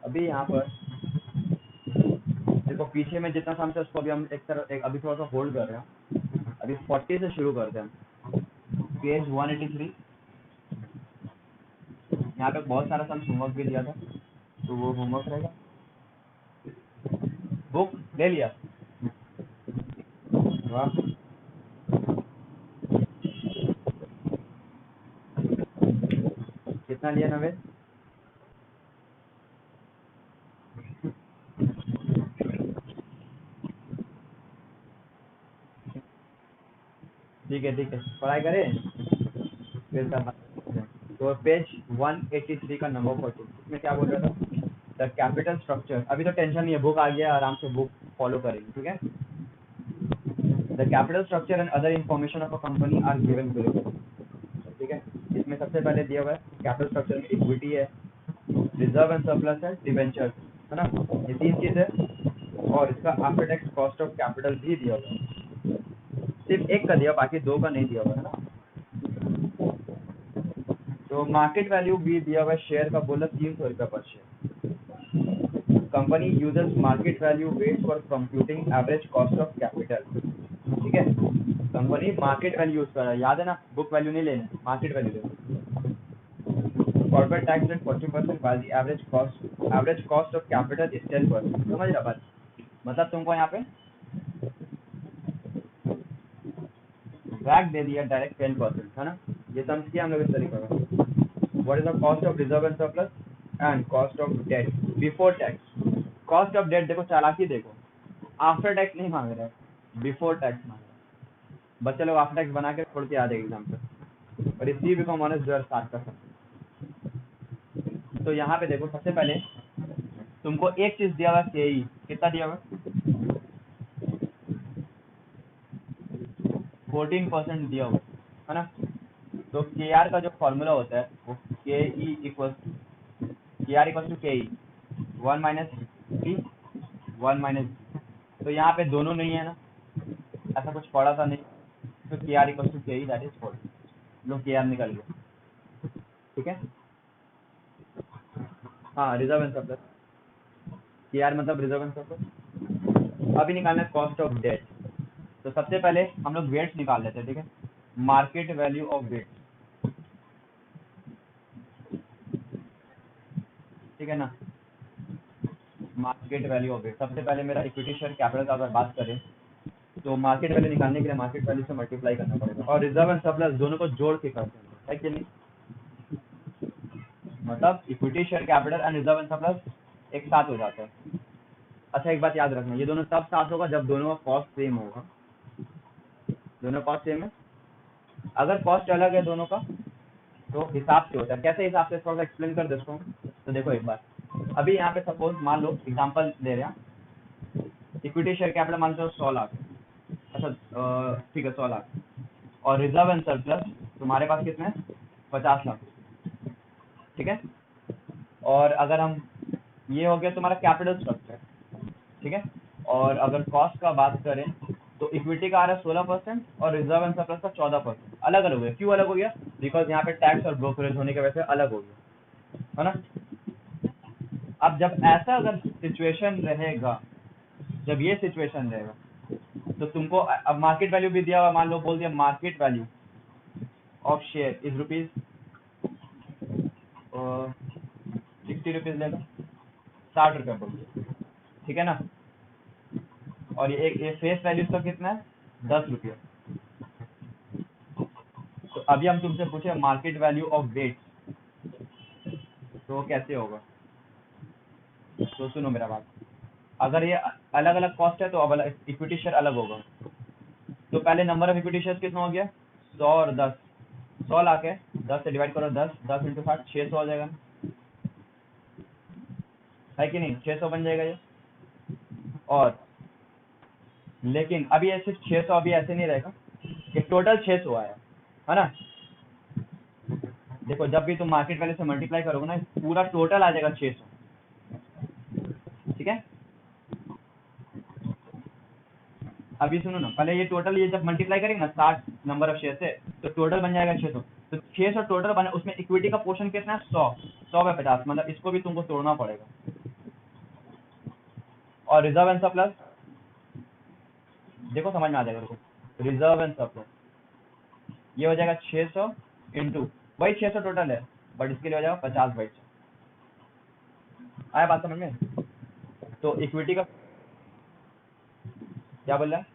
अभी यहाँ पर देखो पीछे में जितना सम है उसको अभी हम अभी थोड़ा सा होल्ड कर रहे हैं। अभी 40 से शुरू करते हैं। पेज 183। यहाँ पे बहुत सारा सम होमवर्क भी दिया था, तो वो होमवर्क रहेगा। बुक ले लिया? वाह, कितना लिया नवेद? ठीक है पढ़ाई करें फिर करना। तो पेज 183 का नंबर 40, इसमें क्या बोल रहा था? The capital structure. अभी तो टेंशन नहीं है, बुक आ गया, आराम से बुक फॉलो करेंगे, ठीक है। The capital structure and other information of a company are given below, ठीक है। इसमें सबसे पहले दिया हुआ है कैपिटल स्ट्रक्चर में इक्विटी है, रिजर्व एंड सरप्लस है, डिबेंचर है ना, ये 3 चीज है। और इसका after tax cost of capital भी दिया हुआ है। सिर्फ एक का दिया, बाकी 2 का नहीं दिया हुआ है ना। तो मार्केट वैल्यू भी दिया हुआ है शेयर का, बोला 300 रुपये पर share. Company uses market value weight for computing average cost of capital, ठीक है। कंपनी मार्केट वैल्यू यूज कर रहा है, याद है ना, बुक वैल्यू नहीं लेना, मार्केट वैल्यू लेना। Corporate tax rate 40%, while the average cost of capital is 10%। समझ रहा बात? मतलब तुमको यहाँ पे वैट दे दिया डायरेक्ट 10%, है ना। ये समझ किया हम लोग इस तरीके का। What is the cost of reserve and surplus and cost of debt before tax. Cost of debt देखो, चालाकी देखो, आफ्टर टैक्स नहीं मांग रहा है, बिफोर टैक्स मांग रहा है। बच्चे लोग आफ्टर टैक्स बना के छोड़ के आ जाएंगे एग्जाम पे, और इसी बिकॉम ऑनेस्ट जो स्टार्ट कर सकते। तो यहाँ पे देखो, सबसे पहले तुमको एक चीज दिया हुआ केई, कितना दिया हुआ? 14% दिया हुआ है ना। तो के आर का जो फॉर्मूला होता है वो के ई इक्वल टू के ई 1 माइनस बी 1 माइनस। तो यहाँ पे दोनों नहीं है ना, ऐसा कुछ पड़ा था नहीं, तो के आर इक्वल टू के ई, दैट इज 4। लो के आर निकल गया, ठीक है। हाँ, रिजर्व एंड सरप्लस, के आर मतलब रिजर्व एंड सरप्लस। अभी निकालना है कॉस्ट ऑफ डेट। तो सबसे पहले हम लोग वेट्स निकाल लेते हैं, ठीक है। मार्केट वैल्यू ऑफ वेट, ठीक है ना। मार्केट वैल्यू ऑफ वेट, सबसे पहले मेरा इक्विटी शेयर कैपिटल का अगर बात करें तो मार्केट वैल्यू निकालने के लिए मार्केट वैल्यू से मल्टीप्लाई करना पड़ेगा, और रिजर्व एंड सरप्लस दोनों को जोड़ के करते हैं, है कि नहीं। मतलब equity share capital and reserve and surplus एक साथ हो जाता है। अच्छा, एक बात याद रखना, ये दोनों तब साथ होगा जब दोनों का कॉस्ट सेम होगा। दोनों कॉस्ट सेम है, अगर कॉस्ट अलग है दोनों का तो हिसाब से होता है। कैसे हिसाब से, थोड़ा सा एक्सप्लेन कर देता हूँ। तो देखो एक बार, अभी यहाँ पे सपोज मान लो, एग्जांपल दे रहे हैं, इक्विटी शेयर कैपिटल मान लो 100 लाख। अच्छा ठीक है, 100 लाख। और रिजर्व एंड सरप्लस तुम्हारे पास कितने हैं? 50 लाख, ठीक है। और अगर हम, ये हो गया तुम्हारा कैपिटल स्ट्रक्चर, ठीक है। और अगर कॉस्ट का बात करें तो इक्विटी का आ रहा है 16% और रिजर्व एंड सरप्लस का 14%। अलग अलग हो गया, क्यों अलग हो गया? बिकॉज यहाँ पे टैक्स और ब्रोकरेज होने की वजह से अलग हो गया, है ना। अब जब ऐसा अगर सिचुएशन रहेगा, जब ये सिचुएशन रहेगा, तो तुमको अब मार्केट वैल्यू भी दिया हुआ, मान लो बोल दिया market value of share is rupees 60 rupees लेगा, 60 रुपये बोल दिया, ठीक है ना। और ये फेस वैल्यू तो कितना है? 10 रुपये। तो अभी हम तुमसे पूछे मार्केट वैल्यू ऑफ वेट, तो कैसे होगा? तो सुनो मेरा बात, अगर ये अलग अलग कॉस्ट है तो अब इक्विटी शेयर अलग होगा। तो पहले नंबर ऑफ इक्विटी शेयर कितना हो गया? 100 और 10, 100 लाख है, 10 से डिवाइड करो, 10 इंटू 60, 600 हो जाएगा, है कि नहीं? 600 बन जाएगा ये। और लेकिन अभी ये सिर्फ 600 अभी ऐसे नहीं रहेगा कि टोटल 600 आया, है ना। देखो जब भी तुम मार्केट वैल्यू से मल्टीप्लाई करोगे ना, पूरा टोटल आ जाएगा 600, ठीक है। अभी सुनो ना, पहले ये टोटल, ये जब मल्टीप्लाई करेंगे ना 60 नंबर ऑफ शेयर से, तो टोटल बन जाएगा 600। तो 600 टोटल बना, उसमें इक्विटी का पोर्शन कितना है? 100 100 बाय 50, मतलब इसको भी तुमको तोड़ना पड़ेगा, और रिजर्व एंड सरप्लस देखो समझ में आ जाएगा। रिजर्व एंड सरप्लस ये हो जाएगा 600 इंटू वही 600 टोटल है, बट इसके लिए हो जाएगा 50 बाई 100। आया बात समझ में? तो इक्विटी का क्या बोल रहा है,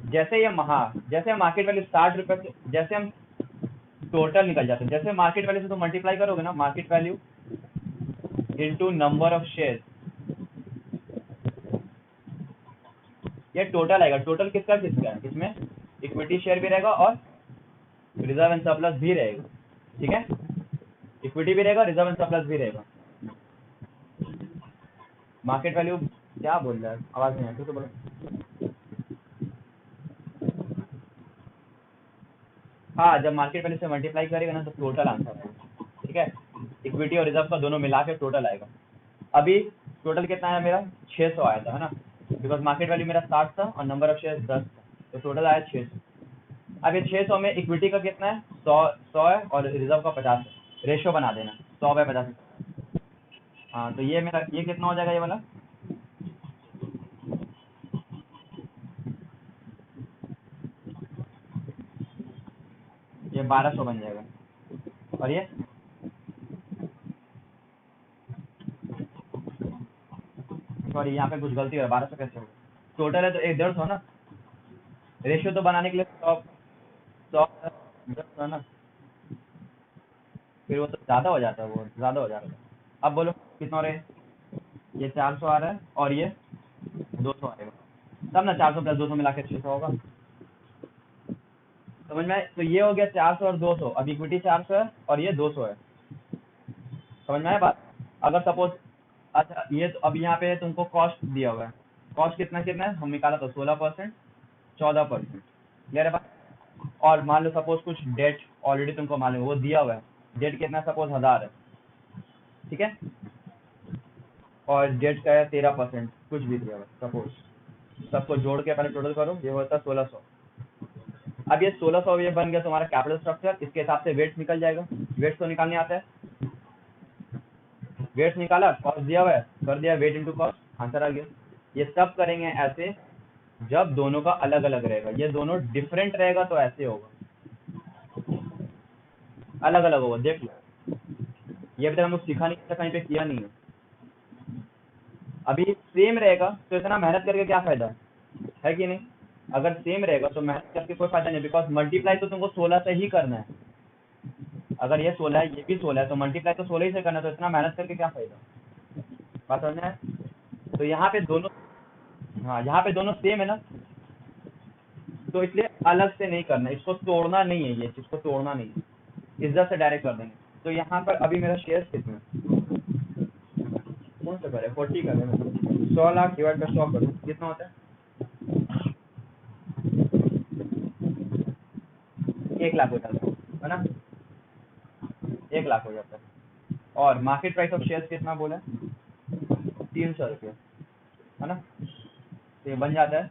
जैसे ये जैसे मार्केट वैल्यू 60 रुपए से जैसे हम टोटल निकल जाते हैं, जैसे मार्केट वैल्यू से तो मल्टीप्लाई करोगे ना, market value into number of share, ये टोटल आएगा। टोटल किसका किसका है, इसमें इक्विटी शेयर भी रहेगा और रिजर्व एंड सरप्लस भी रहेगा। ठीक है, इक्विटी भी रहेगा, रिजर्व एंड सरप्लस भी रहेगा। मार्केट वैल्यू क्या बोल रहा है, आवाज नहीं आती तो बोलो। हाँ, जब मार्केट वैल्यू से मल्टीप्लाई करेगा ना तो टोटल आंसर आएगा। ठीक है, इक्विटी और रिजर्व का दोनों मिला के टोटल आएगा। अभी टोटल कितना आया मेरा, 600 आया था, है ना, बिकॉज मार्केट वैल्यू मेरा 60 था और नंबर ऑफ शेयर 10 था, तो टोटल आया 600। अब ये 600 में इक्विटी का कितना है, 100 है और रिजर्व का 50 है, रेशियो बना देना 100/50। हाँ, तो ये मेरा ये कितना हो जाएगा, ये वाला ये 1200 बन जाएगा। और ये सॉरी यहाँ पे कुछ गलती है, 1200 कैसे होगा, टोटल है तो 150 ना, रेशियो तो बनाने के लिए 100 है ना, फिर वो तो ज़्यादा हो जाता है, वो ज़्यादा हो जाता है। अब बोलो कितना हो रहा है, ये 400 आ रहा है और ये 200 आएगा, तब ना 400 + 200 मिला के 600 होगा। समझ में आए? तो ये हो गया 400 और 200, अब इक्विटी 400 है और ये 200 है। समझ में आया बात? अगर सपोज अच्छा ये तो अब यहाँ पे तुमको कॉस्ट दिया हुआ है, कॉस्ट कितना कितना है हम निकाला तो 16%, 14%, क्लियर है बात? और मान लो सपोज कुछ डेट ऑलरेडी तुमको मालूम है वो दिया हुआ है, डेट कितना सपोज 1000 है, ठीक है, और डेट का है 13%, कुछ भी दिया हुआ है सपोज, सबको जोड़ के पहले टोटल करो, ये होता है 1600। अब ये 1600 ये बन गया तुम्हारा कैपिटल स्ट्रक्चर, इसके हिसाब से वेट्स निकल जाएगा, वेट्स तो निकालने आता है, वेट्स निकाला, कॉस्ट दिया हुआ है, कर दिया वेट इंटू कॉस्ट, आंसर आ गया। ये सब करेंगे ऐसे जब दोनों का अलग अलग रहेगा, ये दोनों डिफरेंट रहेगा तो ऐसे होगा, अलग अलग होगा, देख लो ये भी हम लोग सीखा नहीं था, कहीं पे किया नहीं है। अभी सेम रहेगा तो इतना मेहनत करके क्या फायदा है कि नहीं, अगर सेम रहेगा तो मेहनत करके कोई फायदा नहीं, बिकॉज मल्टीप्लाई तो तुमको 16 से ही करना है, अगर ये 16 है ये भी 16 है तो मल्टीप्लाई तो 16 ही से करना है, तो इतना मेहनत करके क्या फायदा, बात समझ में आया? तो यहाँ पे दोनों, हाँ यहाँ पे दोनों सेम है ना, तो इसलिए अलग से नहीं करना, इसको तोड़ना नहीं है, ये चीज को तोड़ना नहीं है, इज्जत से डायरेक्ट कर देंगे। तो यहाँ पर अभी मेरा शेयर कितना कौन सा करे, 40 करे, 100 लाख डिवाइड बाय 100 करो, कितना होता है 1 लाख होता है ना, 1 लाख हो जाता है। और मार्केट प्राइस ऑफ शेयर कितना बोला, 300 रुपये, है ना, तो ये बन जाता है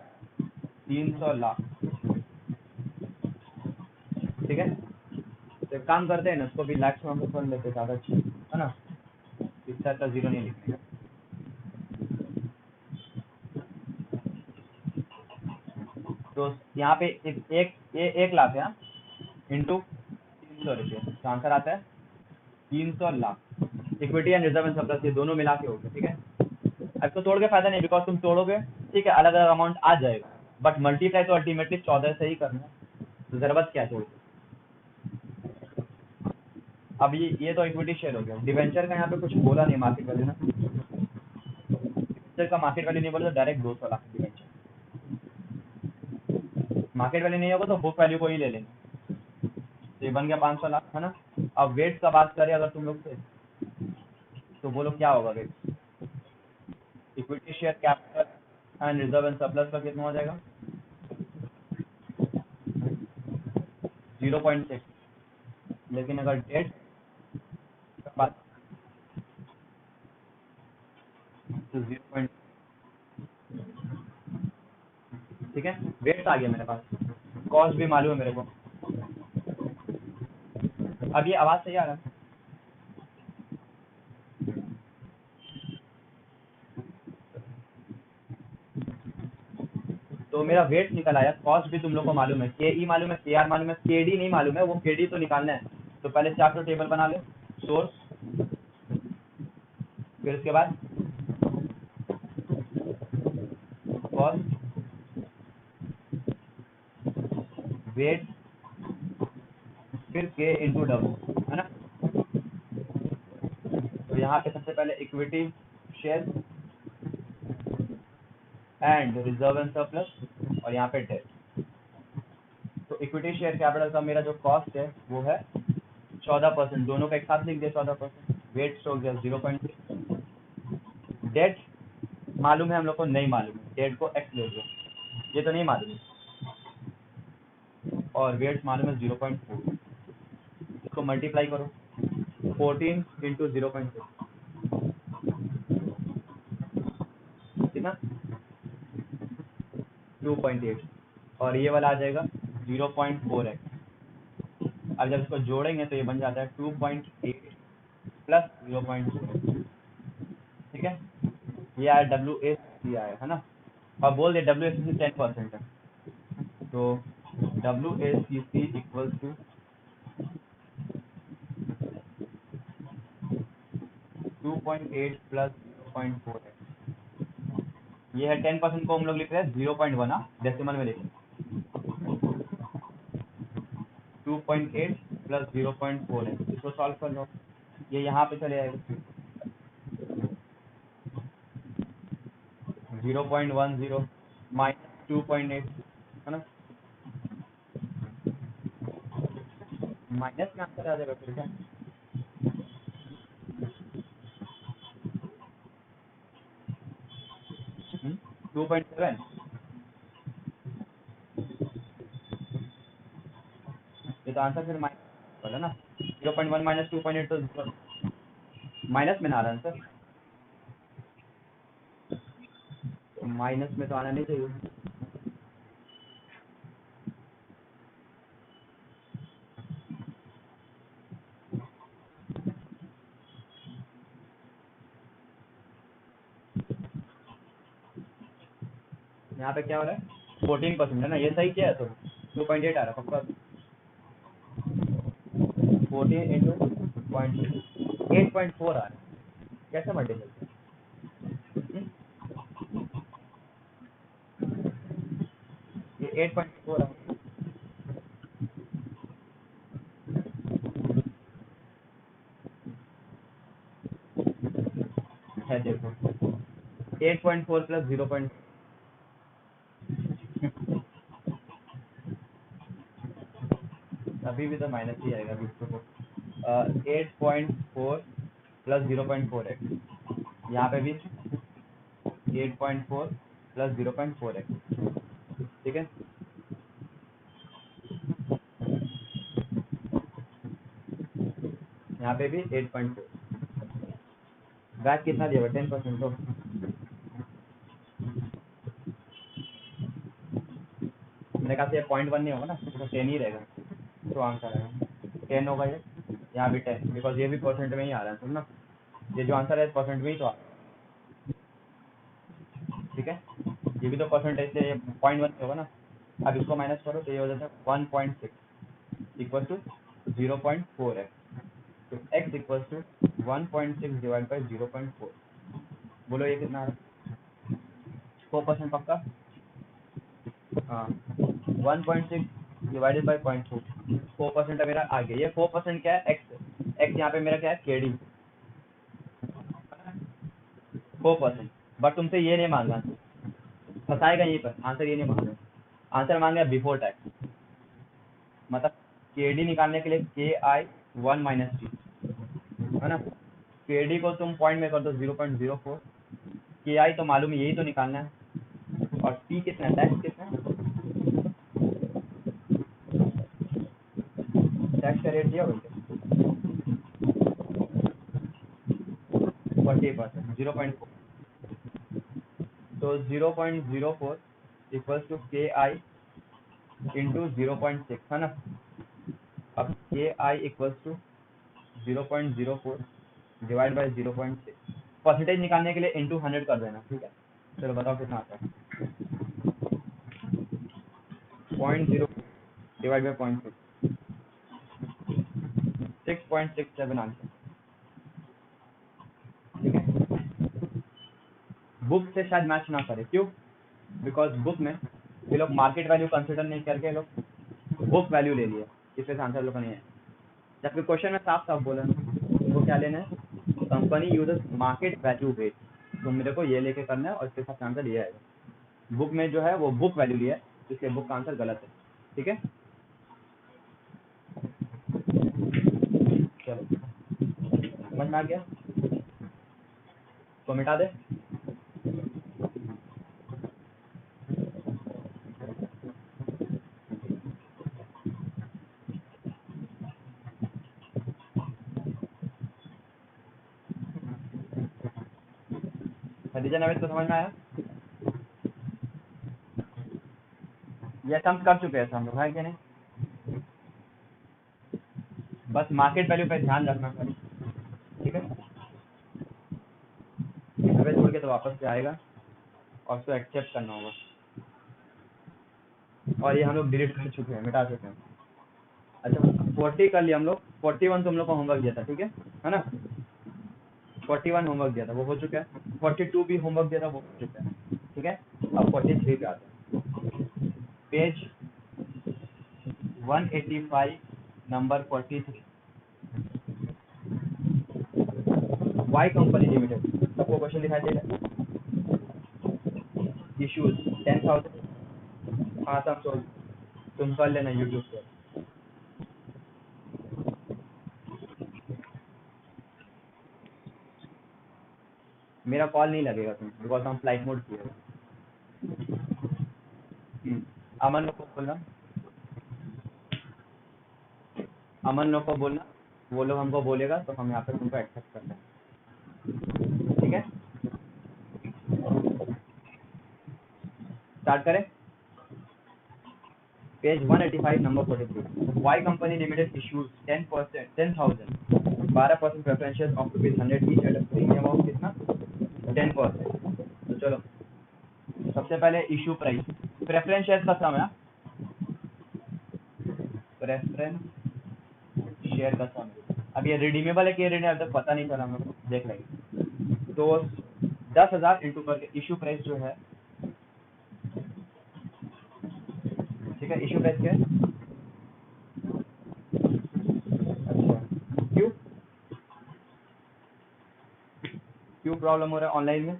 300 लाख। ठीक है, तो एक काम करते हैं ना, उसको भी लाख में हम लोग कर लेते, ज़्यादा अच्छा है ना, इससे अच्छा जीरो नहीं लिखने का। तो यहाँ पे एक लाख है इंटू 300 रुपये, तो आंसर आता है 300 lakh. Equity and reserve and surplus ये दोनों मिला के हो गए, ठीक है। अब तो तोड़ के फायदा नहीं, बिकॉज तुम तोड़ोगे ठीक है अलग अलग अमाउंट आ जाएगा, बट मल्टीप्लाई तो अल्टीमेटली 14 से ही करना है, तो जरूरत क्या तोड़। अब ये तो इक्विटी शेयर हो गया, डिवेंचर का यहाँ पे कुछ बोला नहीं मार्केट वैल्यू ना, डिवेंचर का मार्केट वैल्यू नहीं बोला तो direct 200 lakh debenture, market value नहीं होगा तो बुक वैल्यू को ही ले लेंगे, तो ये बन गया 500 लाख, है ना। अब वेट का बात करें अगर तुम लोग से, तो बोलो क्या होगा weight, equity share capital and reserve and surplus का कितना हो जाएगा 0.6, लेकिन अगर डेट का बात तो 0. ठीक है, वेट्स आ गया मेरे पास, कॉस्ट भी मालूम है मेरे को। अब ये आवाज सही आ रहा है, तो मेरा वेट निकल आया, कॉस्ट भी तुम लोग को मालूम है, के ई मालूम है, के आर मालूम है, के डी नहीं मालूम है, वो के डी तो निकालना है। तो पहले चार्ट तो टेबल बना लो, सोर्स, फिर उसके बाद कॉस्ट, वेट, फिर के इंटू डब्ल्यू, है ना। तो यहाँ पे सबसे पहले equity share and reserve and surplus, और यहाँ पे डेट। तो इक्विटी शेयर कैपिटल का मेरा जो कॉस्ट है वो है 14%, दोनों का एक साथ लिख दिया 14%। वेट हो गया 0.6, डेट मालूम है हम लोग को, नहीं मालूम है, डेट को एक्स ले दो, ये तो नहीं मालूम है, और वेट मालूम है 0.4, इसको मल्टीप्लाई करो 14 इंटू 0.6, ठीक है 2.8, और ये वाला आ जाएगा 0.4x। अब जब इसको जोड़ेंगे तो ये बन जाता है 2.8 प्लस 0.4, ठीक है। ये आया WACC आया, है ना। और बोल दे WACC 10% है, तो WACC equal to 2.8 plus 0.4x। ये है 10% को हम लोग लिख रहे हैं 0.1, डेसिमल में लिख रहे हैं 2.8 प्लस 0.4x। इसको सॉल्व कर लो, ये यहाँ पे चले आएगा 0.10 माइनस 2.8, है ना, माइनस में आंसर आ जाएगा फिर क्या। 2.7, ये तो आंसर फिर माइनस वाला ना, 0.1 माइनस 2.8 तो माइनस में ना आ रहा आंसर, माइनस में तो आना नहीं चाहिए। यहाँ पे क्या हो रहा है 14% है ना, ये सही क्या है, तो 2.8 आ रहा है पक्का, 14 इंटू 8.4 आ रहा है, कैसे मल्टीपल, ये 8.4 है, देखो 8.4 प्लस 0. अभी भी तो माइनस ही आएगा अभी तो 8.4 प्लस 0.4x, यहाँ पे भी 8.4 प्लस 0.4x, ठीक है। यहाँ पे भी 8.4, बैक कितना दिया 10%, तो मैंने कहा 0.1 नहीं होगा ना, तो 10 ही रहेगा, तो आंसर आएगा 10 होगा ये, यहाँ भी 10, बिकॉज ये भी परसेंट में ही आ रहा है ना, ये जो आंसर है परसेंट में ही तो आ रहा है, ठीक है। ये भी तो परसेंटेज से 0.1 होगा ना, अब इसको माइनस करो तो ये हो जाता है 1.6 इक्वल टू 0.4x, तो x equal to 1.6 divide by 0.4, बोलो ये कितना आ रहा है 4% पक्का, हाँ 1.6 डिवाइडेड बाई 0.4, 4% मेरा आ गया। ये 4% क्या है, x यहाँ पे मेरा क्या है KD 4%, बट तुमसे ये नहीं मांगा, फंसाएगा यहीं पर, आंसर ये नहीं मांगा, आंसर मांगा बिफोर टैक्स, मतलब KD निकालने के लिए KI 1 माइनस T, है ना। KD को तुम पॉइंट में कर दो 0.04, KI तो मालूम है, यही तो निकालना है, और T कितना, टैक्स कितना, टैक्स का रेट दिया बोलते 40%, 0.4, तो 0.04 इक्वल्स टू KI इंटू 0.6, है ना। अब KI equals to 0.04 divide by 0.6, percentage निकालने के लिए इंटू 100 कर देना, ठीक है। चलो बताओ कितना आता है, 0.0 डिवाइड बाय 0.6 6.67 आंसर। ठीक है, बुक से शायद मैच ना करे, क्यों? बिकॉज बुक में ये लोग मार्केट वैल्यू कंसिडर नहीं करके लोग बुक वैल्यू ले लिए, इस वजह से आंसर लोग का नहीं है। जबकि क्वेश्चन में साफ साफ बोला वो क्या लेना है, company uses market value base, तो मेरे को ये लेके करना है और इसके साथ आंसर ये आएगा। बुक में जो है वो बुक वैल्यू लिया है, इसलिए बुक का आंसर गलत है। ठीक है, चलो समझ में आ गया, तो मिटा दे। खदीजा नवेद तो समझ में आया, ये सम कर चुके हैं हम लोग, है कि नहीं? बस मार्केट वैल्यू पे ध्यान रखना सर। ठीक है, नवेद छोड़ के तो वापस से आएगा और उसको एक्सेप्ट करना होगा, और ये हम लोग डिलीट कर चुके हैं, मिटा चुके हैं। अच्छा 40 कर लिया हम लोग, 41 तो हम लोग को होमवर्क दिया था, ठीक है ना? 41 होमवर्क दिया था, वो हो चुका है। 42 भी होमवर्क दिया था, वो हो चुका है। ठीक है, अब 43 पे आते हैं। Page 185 number 43, Y company limited, सबको क्वेश्चन दिखाई देगा। इश्यूज 10,000। हाँ सब सोल्व, तुम कर लेना यूट्यूब पे। मेरा कॉल नहीं लगेगा तुम, बिकॉज हम फ्लाइट मोड किए। अमन लोग को बोलना, अमन लोग को बोलना, वो लोग हमको बोलेगा तो हम यहाँ पे तुमको एक्सेप्ट करते हैं। ठीक है, स्टार्ट करें। Page 185 number 43, Y company limited issues 10,000 12% preferential of ₹100 each at a premium of कितना 10%। तो चलो सबसे पहले इशू प्राइस, प्रेफरेंस शेयर का सम है, प्रेफरेंस शेयर का सम। अब ये रिडीमेबल है कि रिडीमेबल तक पता नहीं चला, हम लोग देख लेंगे। तो 10,000 इंटू करके इशू प्राइस जो है, ठीक है, इशू प्राइस क्या है? अच्छा क्यों क्यों प्रॉब्लम हो रहा है ऑनलाइन में?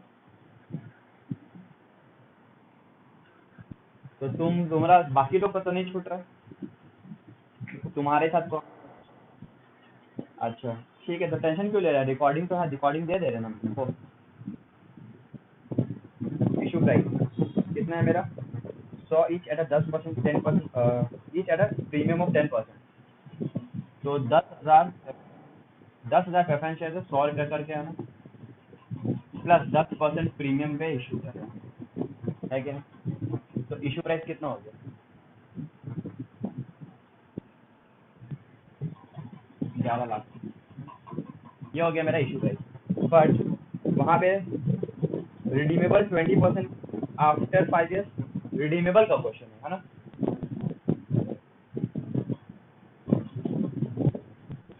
तो तुम्हारा बाकी लोग का तो नहीं छूट रहा, तुम्हारे साथ को। अच्छा ठीक है, तो टेंशन क्यों ले रहा है? रिकॉर्डिंग तो है, रिकॉर्डिंग दे रहे ना तुमको। इशू प्राइस कितना है मेरा? 100 each eight 10%, 10% each at premium of 10%। तो 10,000 प्रेफरेंस शेयर 100 रुपये करके आना, प्लस 10% प्रीमियम पे इशू कर है क्या? तो इशू प्राइस कितना हो गया? 11 लाख। ये हो गया मेरा इशू प्राइस। बट वहाँ पे रिडीमेबल 20% आफ्टर 5 ईयर्स, रिडीमेबल का क्वेश्चन है ना?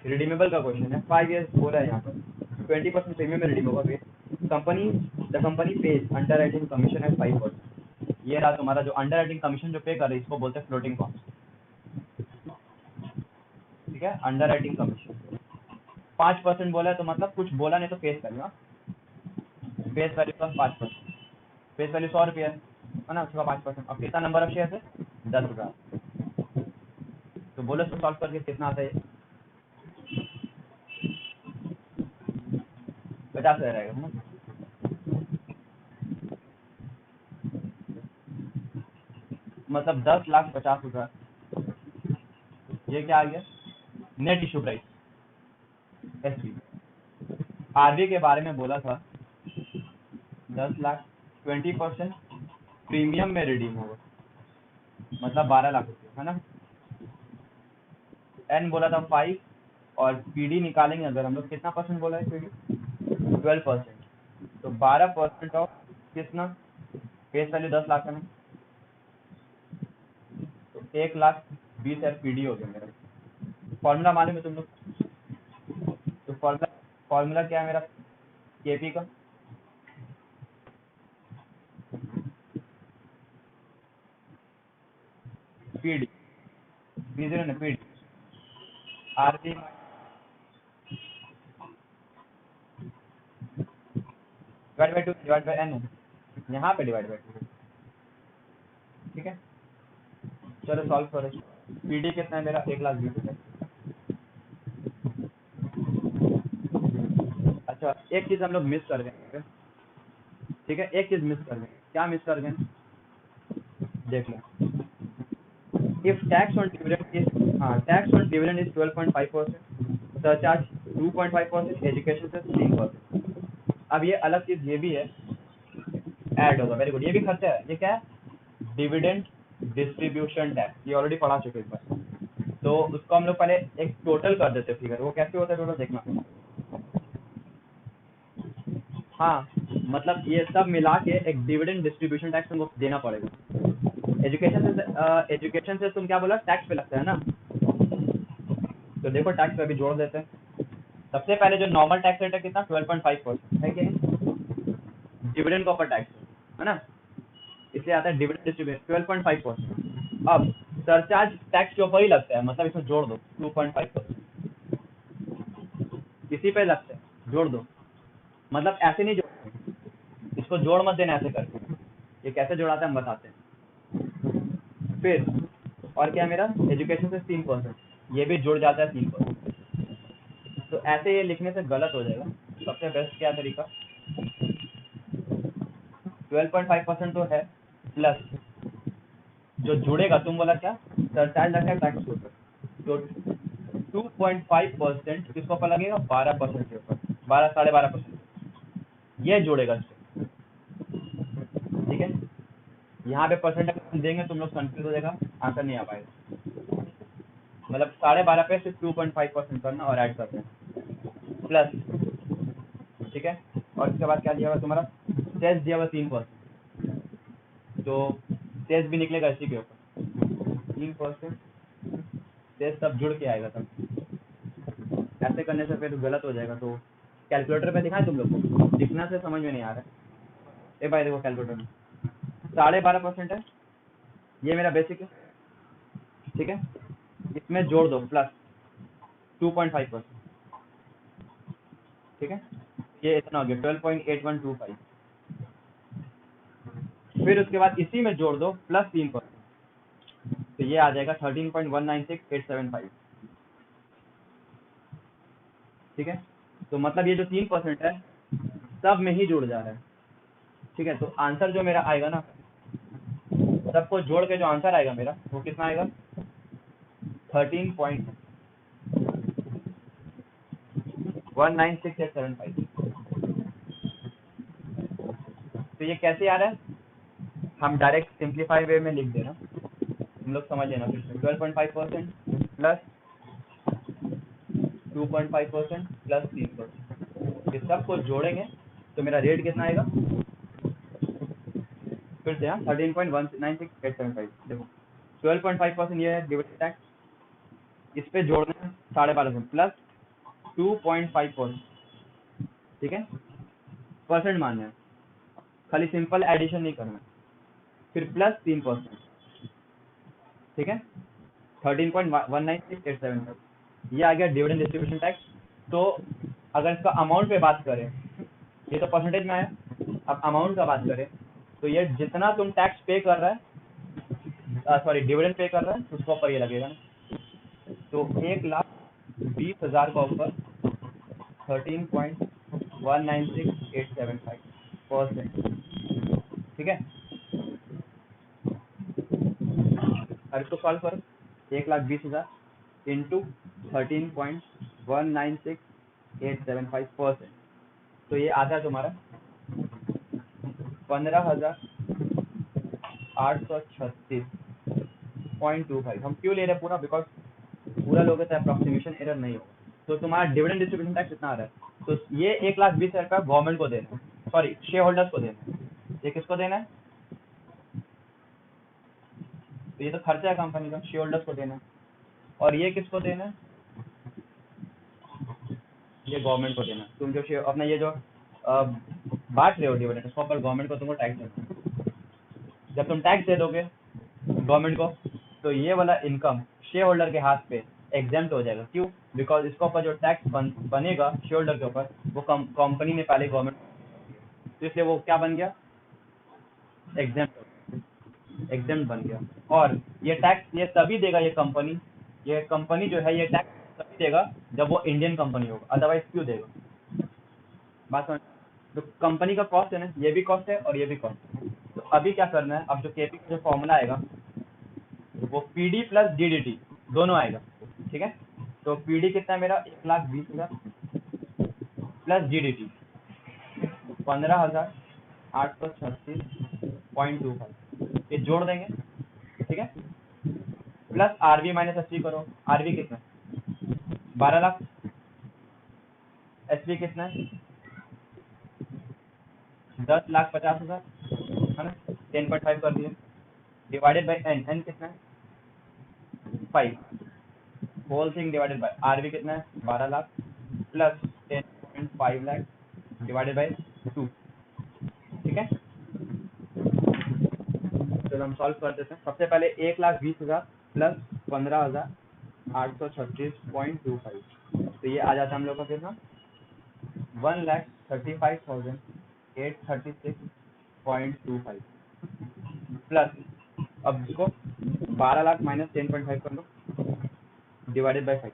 रिडीमेबल का क्वेश्चन है, 5 ईयर्स हो रहा है यहाँ पर, 20% प्रीमियम में रिडीमेबल है। Company the company page under writing commission है 5%। ये रहा तुम्हारा जो अंडर राइटिंग कमीशन जो पे कर रही है, इसको बोलते हैं फ्लोटिंग कॉस्ट। ठीक है, अंडर राइटिंग कमीशन 5% बोला है, तो मतलब कुछ बोला नहीं तो फेस वैल्यू, फेस वैल्यू का 5%, फेस वैल्यू 100 रुपये है ना, उसका 5%। अब कितना नंबर ऑफ शेयर है? 10,000। तो बोलो इसको सॉल्व करके कितना आता है? 50,000 रहेगा ना। मतलब 10,50,000, ये क्या आ गया? Net issue price. SP RB के बारे में बोला था 10 लाख, 20% प्रीमियम में रिडीम होगा, मतलब 12 लाख रुपये है ना। एन बोला था 5, और पीडी निकालेंगे अगर हम लोग, कितना परसेंट बोला है पीडी? 12%। तो 12% ऑफ कितना? फेस वैल्यू 10 लाख है ना, 1,20,000 पीडी हो गया मेरा। फॉर्मूला मालूम है तुम लोग? तो फॉर्मूला क्या है मेरा केपी का? पीडी पी0 ना PD RP divide by 2 divide by N है, यहाँ पे डिवाइड बाई 2। ठीक है, चलो सॉल्व करो। पीडी कितना है मेरा? 1,20,000। अच्छा, एक चीज हम लोग मिस कर गए। ठीक है, एक चीज मिस कर गए। क्या मिस कर गए? देख लो। If tax on dividend is 12.5%, surcharge 2.5%, education से 3%। अब ये अलग चीज ये भी है ऐड होगा। वेरी गुड, ये भी खर्चा है। ये क्या है? Dividend distribution tax. ये ऑलरेडी पढ़ा चुके एक बार। तो उसको हम लोग पहले एक टोटल कर देते हैं फिगर। वो कैसे होता है टोटल देखना। हाँ, मतलब ये सब मिला के एक डिविडेंड डिस्ट्रीब्यूशन टैक्स तुमको देना पड़ेगा। एजुकेशन से तुम क्या बोला? टैक्स पे लगता है ना। तो देखो टैक्स पे अभी जोड़ देते हैं। सबसे पहले जो नॉर्मल टैक्स रेट है कितना? 12.5% है कि नहीं? डिविडेंड के ऊपर टैक्स है ना, इसलिए आता है डिविडेंड डिस्ट्रीब्यूशन 12.5%। अब सरचार्ज टैक्स के ऊपर ही लगता है, मतलब इसमें जोड़ दो 2.5%। इसी पे लगता है, जोड़ दो। मतलब ऐसे नहीं जोड़, इसको जोड़ मत देना ऐसे करके। ये कैसे जोड़ाते हैं हम बताते हैं। फिर और क्या मेरा? एजुकेशन से 3%, ये भी जुड़ जाता है 3%। तो ऐसे ये लिखने से गलत हो जाएगा। सबसे बेस्ट क्या तरीका? 12.5% तो है, प्लस जो जुड़ेगा, तुम बोला क्या? सरचार्ज लगता है टैक्स के ऊपर, तो 2.5% किसके ऊपर लगेगा? 12% के ऊपर, 12.5%। ये जुड़ेगा इससे। ठीक है, यहाँ पे परसेंट देंगे तुम लोग कंफ्यूज हो जाएगा, आंसर नहीं आ पाएगा। मतलब 12.5 पे सिर्फ 2.5% करना और ऐड कर देना प्लस। ठीक है, और इसके बाद क्या दिया हुआ तुम्हारा? सेस दिया हुआ 3%, तो सेस भी निकलेगा इसी के ऊपर 3%। सेस सब जुड़ के आएगा तब। ऐसे करने से फिर गलत हो जाएगा। तो कैलकुलेटर पे दिखाएं तुम लोग को? दिखना से समझ में नहीं आ रहा है। ए भाई देखो कैलकुलेटर में 12.5% है, ये मेरा बेसिक है। ठीक है, इसमें जोड़ दो प्लस 2.5%। ठीक है, ये इतना हो गया 12.8125। फिर उसके बाद इसी में जोड़ दो प्लस 3%, तो ये आ जाएगा 13.196875। ठीक है, तो मतलब ये जो 3% है सब में ही जुड़ जा रहा है। ठीक है, तो आंसर जो मेरा आएगा ना, सबको जोड़ के जो आंसर आएगा मेरा वो कितना आएगा? 13.196875। तो ये कैसे आ रहा है? हम डायरेक्ट सिंप्लीफाई वे में लिख देना, हम लोग समझ लेना। फिर 12.5% प्लस 2.5% प्लस 3%, ये सबको जोड़ेंगे तो मेरा रेट कितना आएगा? फिर से 13.196875। देखो 12.5% ये है डिविडेंड टैक्स, इस पे जोड़ना है 12.5% प्लस 2.5%। ठीक है, परसेंट मानना है, खाली सिंपल एडिशन नहीं करना। फिर प्लस 3%। ठीक है, 13.196875, ये आ गया डिविडेंड डिस्ट्रीब्यूशन टैक्स। तो अगर इसका अमाउंट पे बात करें, ये तो परसेंटेज में है, अब अमाउंट का बात करें तो ये जितना तुम टैक्स पे कर रहा है, सॉरी डिविडेंड पे कर रहा है, उसके ऊपर ये लगेगा ना। तो 1,20,000 का ऊपर 13.196875%। ठीक है, अब इसको सॉल्व करो। 1,20,000 इंटू 13.196875%, तो ये आता है तुम्हारा 15,836.25। हम क्यों ले रहे हैं पूरा? बिकॉज पूरा लोगे तो अप्रोक्सीमेशन एरर नहीं होगा। तो तुम्हारा डिविडेंड डिस्ट्रीब्यूशन टैक्स कितना आ रहा है? तो ये 1,20,000 रुपया गवर्नमेंट को देना है, सॉरी शेयर होल्डर्स को देना है। ये किसको देना है? तो ये तो खर्चा है कंपनी का, शेयर होल्डर्स को देना है। और ये किसको देना है? ये गवर्नमेंट को देना है। तुम जो शेयर अपना ये जो बांट रहे हो डिविडेंड, उसको पर गवर्नमेंट को तुमको टैक्स देना है। जब तुम टैक्स दे दोगे गवर्नमेंट को, तो ये वाला इनकम शेयर होल्डर के हाथ पे एग्जेम्प्ट हो जाएगा। क्यों? बिकॉज इसके ऊपर जो टैक्स बनेगा शेयर होल्डर के ऊपर, वो कंपनी ने पहले गवर्नमेंट, तो इसलिए वो क्या बन गया? एग्जेम्प्ट बन गया। और ये टैक्स ये तभी देगा ये कंपनी जो है ये टैक्स तभी देगा जब वो इंडियन कंपनी होगा, अदरवाइज क्यों देगा? बात समझ? तो कंपनी का कॉस्ट है ना, ये भी कॉस्ट है और ये भी कॉस्ट है। तो अभी क्या करना है, अब जो केपी का जो फॉर्मूला आएगा वो पीडी प्लस डीडीटी दोनों आएगा, ठीक है। तो पीडी कितना है मेरा? 1,20,000 प्लस डीडीटी 15,836.25, ये जोड़ देंगे, ठीक है। प्लस आरवी माइनस एसवी करो। आरवी कितना? 12 लाख। एसवी कितना है? 10,50,000, है ना। 10.5 कर दिए, डिवाइडेड बाई एन। एन कितना है? 5। Whole thing divided by RV कितना है? 12 lakh plus 10.5 lakh divided by 2, ठीक है। चलो हम सॉल्व कर देते हैं। सबसे पहले 1,20,000 प्लस 15,836.25, तो ये आ जाता है हम लोग का कितना? 1,35,836.25 प्लस, अब इसको 12 लाख माइनस 10.5 कर लो डिवाइडेड बाई 5,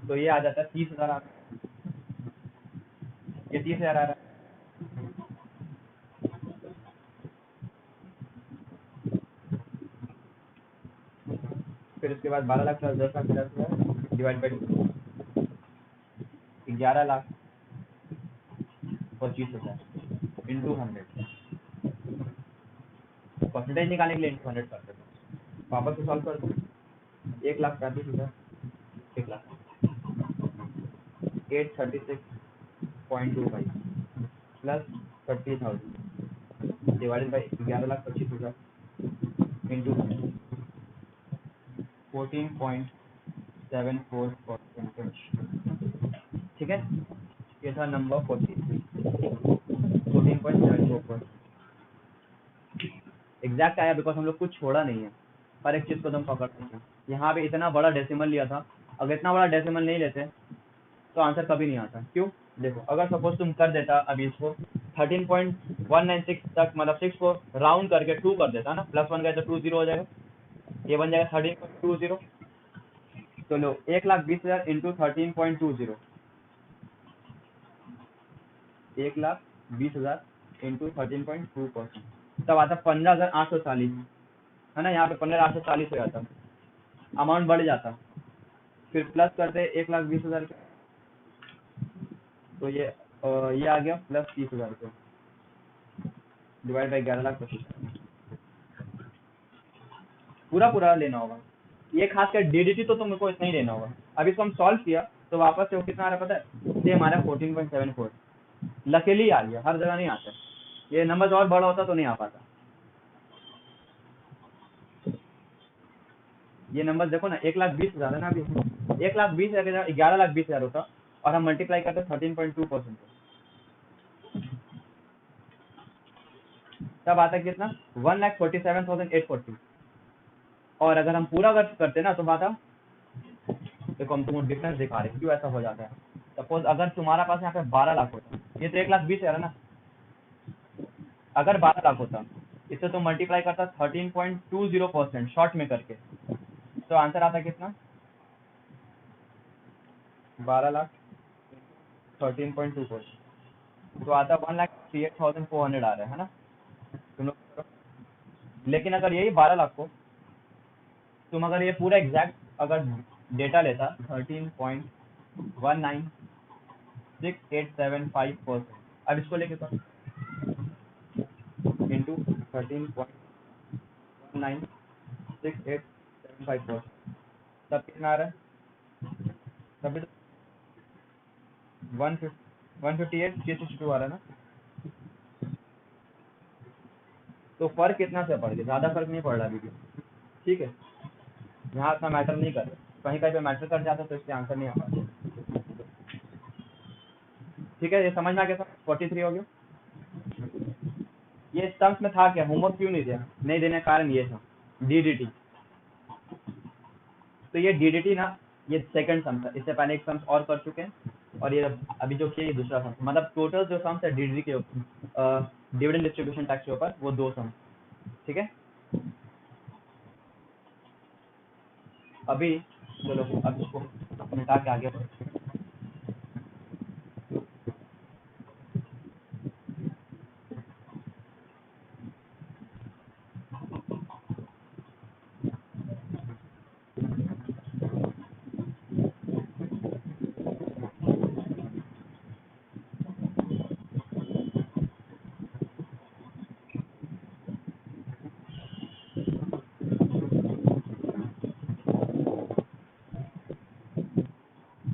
तो ये आ जाता है 30,000 आ रहा है। ये 30,000 आ रहा है। फिर उसके बाद 12 lakh plus 10 lakh 50,000 divide by 11,25,000 into 100। Percentage निकालने के लिए इंटू 100 करते हैं। वापस से सॉल्व कर दो। 1,35,000 836.25 प्लस 30,000 डिवाइडेड बाई 11,25,000 इंटू 14.74%, ठीक है। ये था नंबर 14.74%। एग्जैक्ट आया बिकॉज हम लोग कुछ छोड़ा नहीं है, हर एक चीज को तुम पकड़ते हैं। यहाँ पे इतना बड़ा डेसिमल लिया था, अगर इतना बड़ा डेसिमल नहीं लेते तो आंसर कभी नहीं आता। क्यों? देखो, अगर सपोज तुम कर देता अभी इसको 13.196 तक, मतलब 6 को राउंड करके 2 कर देता ना, प्लस 1 गए तो 20 हो जाएगा, ये बन जाएगा 13.20। तो लो 1,20,000 इंटू 13.20, 1,20,000 इंटू 13.2%, तब आता 15,840, है ना। यहाँ पे 15,840 हो जाता, अमाउंट बढ़ जाता। फिर प्लस करते 1,20,000 के, तो ये आ गया प्लस 30,000 रुपये डिवाइड बाई 11,25,000। पूरा लेना होगा। ये खासकर डीडीटी तो तुमको इतना ही लेना होगा। अब इसको हम सॉल्व किया तो वापस से वो कितना आ रहा पता है? ये हमारा 14.74 लकीली आ गया, हर जगह नहीं आता। ये नंबर और बड़ा होता तो नहीं आ पाता। ये नंबर देखो ना, 1,20,000 है ना, अभी 1,20,000 11,20,000 होता और हम मल्टीप्लाई करते 13.2%, तब आता कितना? 1,47,840। और अगर हम पूरा करते ना तो आता, देखो हम तुमको डिफरेंस दिखा रहे क्यों ऐसा हो जाता है। सपोज अगर तुम्हारा पास यहाँ पे 12 लाख होता, ये तो 1,20,000 है ना, अगर 12 लाख होता इससे तो मल्टीप्लाई करता 13.20% शॉर्ट में करके, तो आंसर आता कितना? 12 लाख 13.2%, तो आता 1,68,400 आ रहा है ना तुम लोग। लेकिन अगर यही 12 लाख को तुम अगर ये पूरा एग्जैक्ट अगर डेटा लेता 13.196875%, अब इसको लेके तो इंटू 13.196875%, तब कितना आ रहा है? तब 158,662 आ रहा है ना। तो फर्क कितना से पड़ गया? ज्यादा फर्क नहीं पड़ रहा अभी भी। ठीक है, यहाँ इतना मैटर नहीं कर रहा, कहीं कहीं पे मैटर कर जाता तो इसके आंसर नहीं आ पाता। ठीक है, ये समझ में आ गया था। 43 हो गया। ये सम्स में था क्या, होमवर्क क्यों नहीं दिया, नहीं देने का कारण ये था डीडीटी। तो ये डीडीटी ना, ये सेकंड सम था, इससे पहले एक सम्स और कर चुके हैं, और ये अभी जो किया ये दूसरा सम, मतलब टोटल जो सम्स है डीडीटी के ऊपर, डिविडेंड डिस्ट्रीब्यूशन टैक्स के ऊपर, वो 2 सम। ठीक है, अभी चलो अब इसको मिटा के आगे बढ़ते हैं।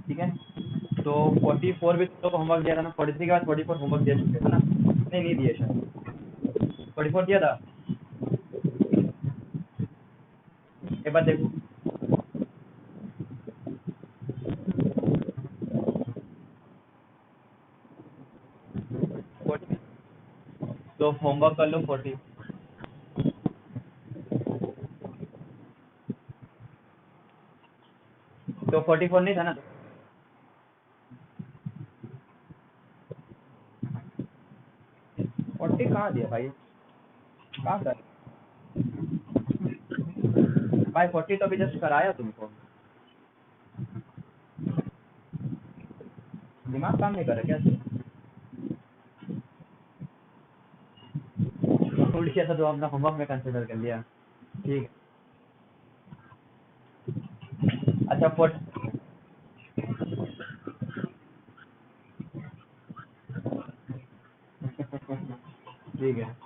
ठीक है, तो 44 भी तो होमवर्क दिया था ना, 43 के बाद 44 होमवर्क दे चुके थे ना, नहीं दिए शायद, 44 दिया था, एक बार देखो। तो होमवर्क कर लो 40, तो 44 नहीं था ना, 40 कहाँ दिया भाई, कहाँ कर भाई, 40 तो अभी जस्ट कराया तुमको, दिमाग काम नहीं कर रहा क्या, उल्ट किया था तो हमने होमवर्क में कंसिडर कर लिया। ठीक है, अच्छा 40, ठीक है,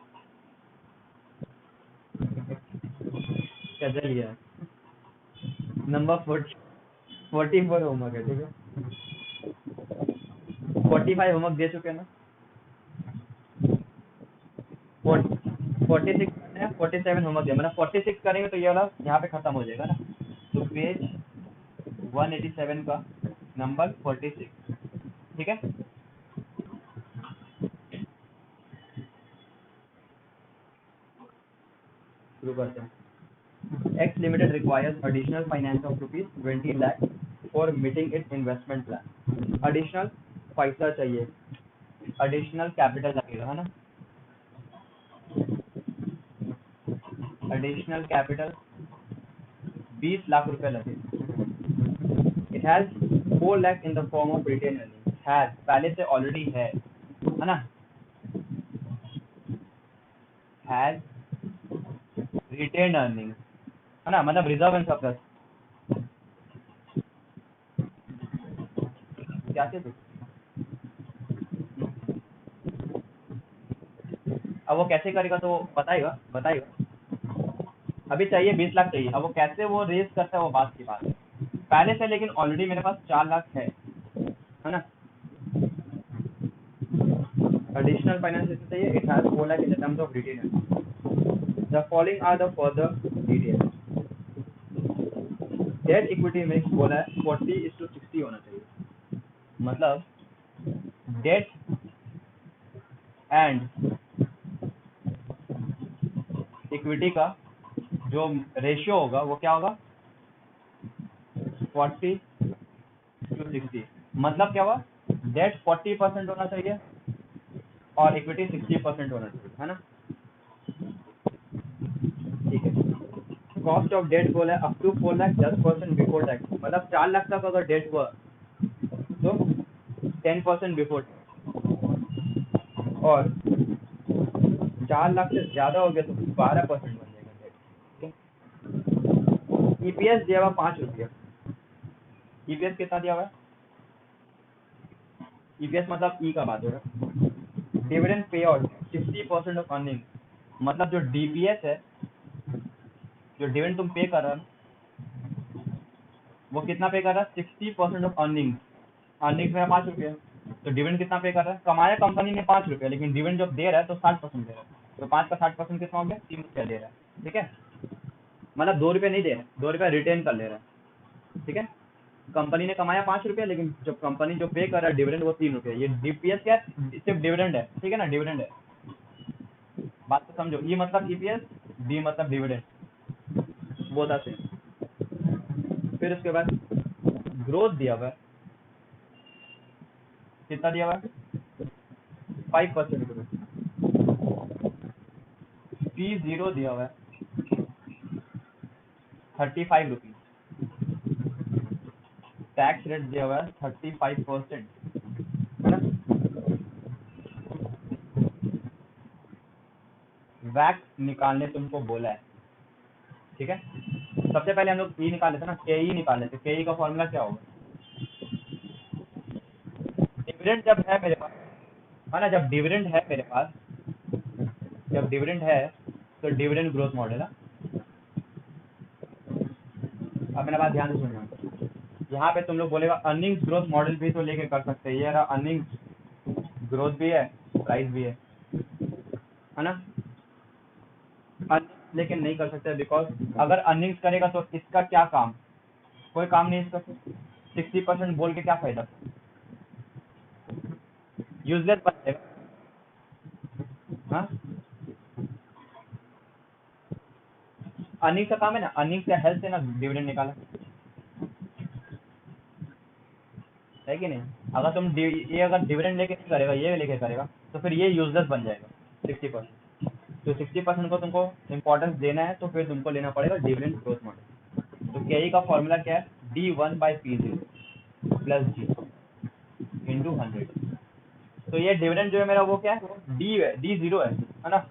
कैसे लिया, नंबर 44 होमवर्क है। ठीक है, 45 होमवर्क दे चुके हैं ना, 46 है, 47 होमवर्क दिया, मतलब 46 करेंगे तो ये वाला यहाँ पे खत्म हो जाएगा ना, तो पेज 187 का नंबर 46। ठीक है, शुरू करते हैं। X Limited requires additional finance of rupees 20 lakh for meeting its investment plan. Additional पैसा चाहिए, additional capital लगेगा, है ना, additional capital 20 लाख रुपए लगेगा। It has 4 lakh in the form of retained earnings. Has पहले से already है ना, has retained earnings, है ना, मतलब रिजर्व एंड सरप्लस, क्या चीज, अब वो कैसे करेगा तो बताएगा, अभी चाहिए 20 लाख चाहिए, अब वो कैसे वो रेज करता है वो बात की बात है, पहले से लेकिन ऑलरेडी मेरे पास 4 लाख है ना, additional finance चाहिए, it has 4 lakh in the terms of retained earnings. The following are the further details. Debt equity mix बोला है 40:60 होना चाहिए, मतलब डेट एंड इक्विटी का जो रेशियो होगा वो क्या होगा, 40:60, मतलब क्या हुआ, डेट 40% होना चाहिए और इक्विटी 60% होना चाहिए, है ना। ठीक है, कॉस्ट ऑफ डेट बोला है up to 4 lakh 10% before tax, मतलब 4 लाख तक अगर डेट हुआ तो 10% बिफोर, और 4 लाख से ज्यादा हो गया तो 12% बन जाएगा डेट। ईपीएस दिया हुआ 5 रुपया, ईपीएस कितना दिया हुआ है, ईपीएस मतलब ई का बात हो रहा है, dividend pay out 60% of earning, मतलब जो डीपीएस है, जो डिविडेंड तुम पे कर रहा है वो कितना पे कर रहा है, 60% ऑफ अर्निंग, अर्निंग में 5 रुपया, तो डिविडेंड कितना पे कर रहा है, कमाया कंपनी ने 5 रुपया, लेकिन डिविडेंड जब दे रहा है तो 60% दे रहा है, तो 5 का 60% कितना हो गया, 3 रुपया दे रहा है। ठीक है, मतलब 2 रुपये नहीं दे रहे, 2 रुपये रिटेन कर ले रहे हैं, ठीक है। कंपनी ने कमाया 5 रुपये, लेकिन जब कंपनी जो पे कर रहा है डिविडेंड वो 3 रुपये। ये डीपीएस क्या है, सिर्फ डिविडेंड है, ठीक है ना, डिविडेंड है। बात तो समझो, ई मतलब ईपीएस, डी मतलब डिविडेंड, वो था सेम। फिर उसके बाद ग्रोथ दिया हुआ है, कितना दिया हुआ है 5%। P0 दिया हुआ है 35 रुपीज। टैक्स रेट दिया हुआ है 35%, है ना। वैट निकालने तुमको बोला है, ठीक है। सबसे पहले हम लोग ई निकाल लेते ना, के ई निकाल लेते। के ई का फॉर्मूला क्या होगा, डिविडेंड जब है मेरे पास, है ना, जब डिविडेंड है मेरे पास, जब डिविडेंड है तो डिविडेंड ग्रोथ मॉडल है। अब मेरा बात ध्यान से सुनना, यहाँ पे तुम लोग बोलेगा अर्निंग्स ग्रोथ मॉडल भी तो लेके कर सकते हैं। ये रहा अर्निंग्स ग्रोथ भी है, प्राइस भी है ना। अर्निंग्स लेकिन नहीं कर सकते बिकॉज अगर अर्निंग्स करेगा तो इसका क्या काम, कोई काम नहीं इसका। 60% बोल के क्या फायदा, यूजलेस बन जाएगा। हाँ, अर्निंग्स का काम है ना, अर्निंग्स या हेल्थ से ना डिविडेंड निकाला है कि नहीं। अगर तुम ये अगर डिविडेंड लेके नहीं करेगा, ये लेके करेगा, तो फिर ये यूजलेस बन जाएगा 60%। तो 60% को तुमको इम्पोर्टेंस देना है, तो फिर तुमको लेना पड़ेगा डिविडेंड ग्रोथ मॉडल। तो के का फॉर्मूला क्या है, D1/P0 प्लस G इंटू 100। तो ये डिविडेंड जो है मेरा वो क्या है, डी है, D0 है ना।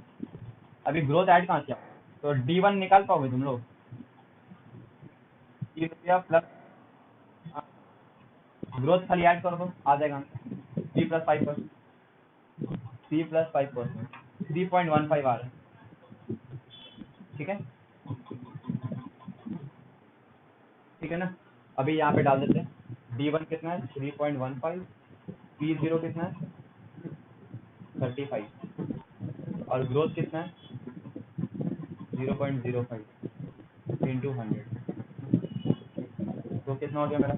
अभी ग्रोथ ऐड कहाँ किया, तो D1 निकाल पाओगे तुम लोग, 3 रुपया प्लस ग्रोथ खाली ऐड कर दो, आ जाएगा 3+5%, 3+5%, 3.15 आ रहा है, ठीक है, ठीक है ना। अभी यहाँ पे डाल देते हैं, D1 कितना है 3.15, P0 कितना है 35 और ग्रोथ कितना है 0.05 इंटू 100। तो कितना हो गया मेरा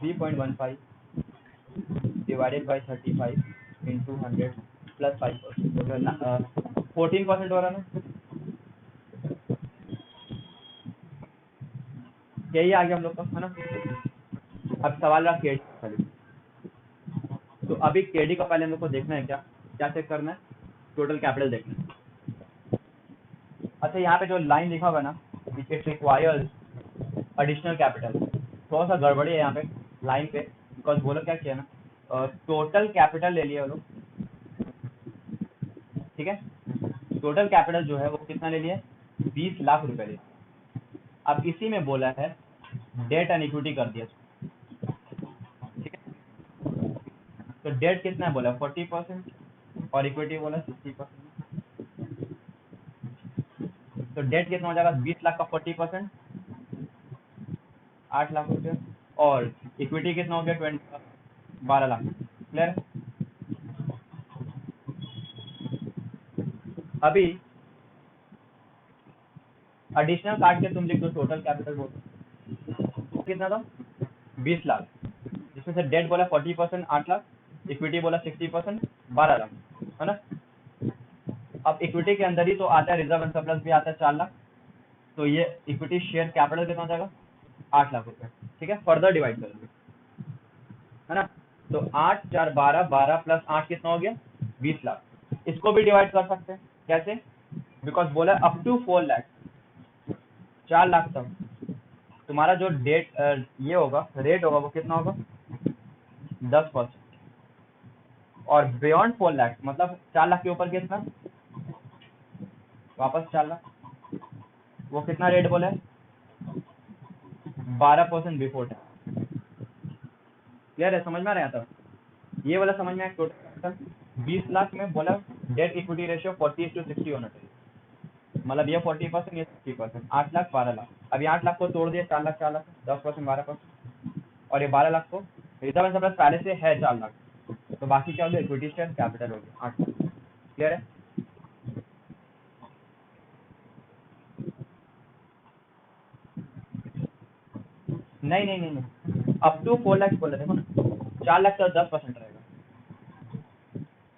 3.15 डिवाइडेड बाई 35 इंटू 100 प्लस 5%, तो 14% हो रहा है ना। यही आ गया हम लोग का, है ना। अब सवाल रहा केडी खाली। तो अभी केडी का पहले हम लोग को देखना है, क्या क्या चेक करना है, टोटल कैपिटल देखना है। अच्छा, यहाँ पे जो लाइन लिखा हुआ है ना, इट रिक्वायर्स एडिशनल कैपिटल, थोड़ा सा गड़बड़ी है यहाँ पे लाइन पे, बिकॉज वो लोग क्या किया ना, टोटल कैपिटल ले लिया वो लोग, ठीक है। टोटल कैपिटल जो है वो कितना ले लिया, 20 लाख रुपए ले लिया। अब इसी में बोला है डेट एंड इक्विटी कर दिया, ठीक है। तो डेट कितना है बोला 40% और इक्विटी बोला 60%। तो डेट कितना हो जाएगा 20 लाख का 40%, 8 लाख रुपया, और इक्विटी कितना हो गया 12 लाख। क्लियर है। अभी एडिशनल काट के तुम लिख दो टोटल कैपिटल बोलो कितना था 20 लाख, जिसमें से डेट बोला 40% 8 लाख, इक्विटी बोला 60% 12 लाख, है ना। अब इक्विटी के अंदर ही तो आता है रिजर्व एंड सरप्लस भी आता है 4 लाख, तो ये इक्विटी शेयर कैपिटल कितना हो जाएगा 8 लाख रुपए, ठीक है। फर्दर डिवाइड करेंगे, है ना। तो 8 4 12, 12 प्लस 8 कितना हो गया 20 लाख। इसको भी डिवाइड कर सकते हैं, कैसे, बिकॉज बोला अप टू 4 लाख, 4 लाख तक तुम्हारा जो डेट ये होगा रेट होगा वो कितना होगा 10%, और बियॉन्ड 4 लाख मतलब 4 लाख के ऊपर कितना, वापस 4 लाख, वो कितना रेट बोला है 12% बिफोर टैक्स। क्लियर है, समझ में आ रहा था, ये वाला समझ में आया। टोटल 20 लाख में बोला डेट इक्विटी रेशियो 40:60 होना चाहिए, मतलब ये 40% ये 60%, 8 लाख 12 लाख। अभी 8 लाख को तोड़ दिया 4 लाख 4 लाख 10% 12%, और ये 12 लाख को रिजर्व एंड सरप्लस पहले से है 4 लाख, तो बाकी क्या हो गया इक्विटी शेयर कैपिटल हो गया 8 लाख। क्लियर है। नहीं नहीं नहीं नहीं, अप टू 4 लाख बोला, देखो ना 4 लाख का 10% रहेगा,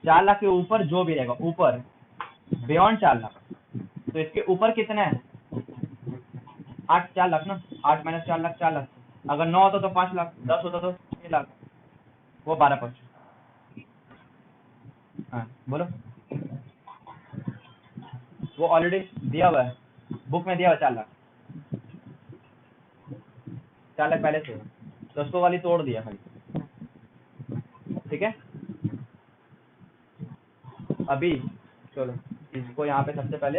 4 लाख के ऊपर जो भी रहेगा, ऊपर बियॉन्ड 4 लाख, तो इसके ऊपर कितना है 4 लाख ना, 8 माइनस 4 लाख 4 लाख, अगर 9 होता तो 5 लाख, 10 होता तो 6 लाख, वो 12%। हाँ बोलो, वो ऑलरेडी दिया हुआ है, बुक में दिया हुआ है 4 लाख, 4 लाख पहले से है, तो उसको वाली तोड़ दिया खाली, ठीक है। अभी चलो इसको यहाँ पे सबसे पहले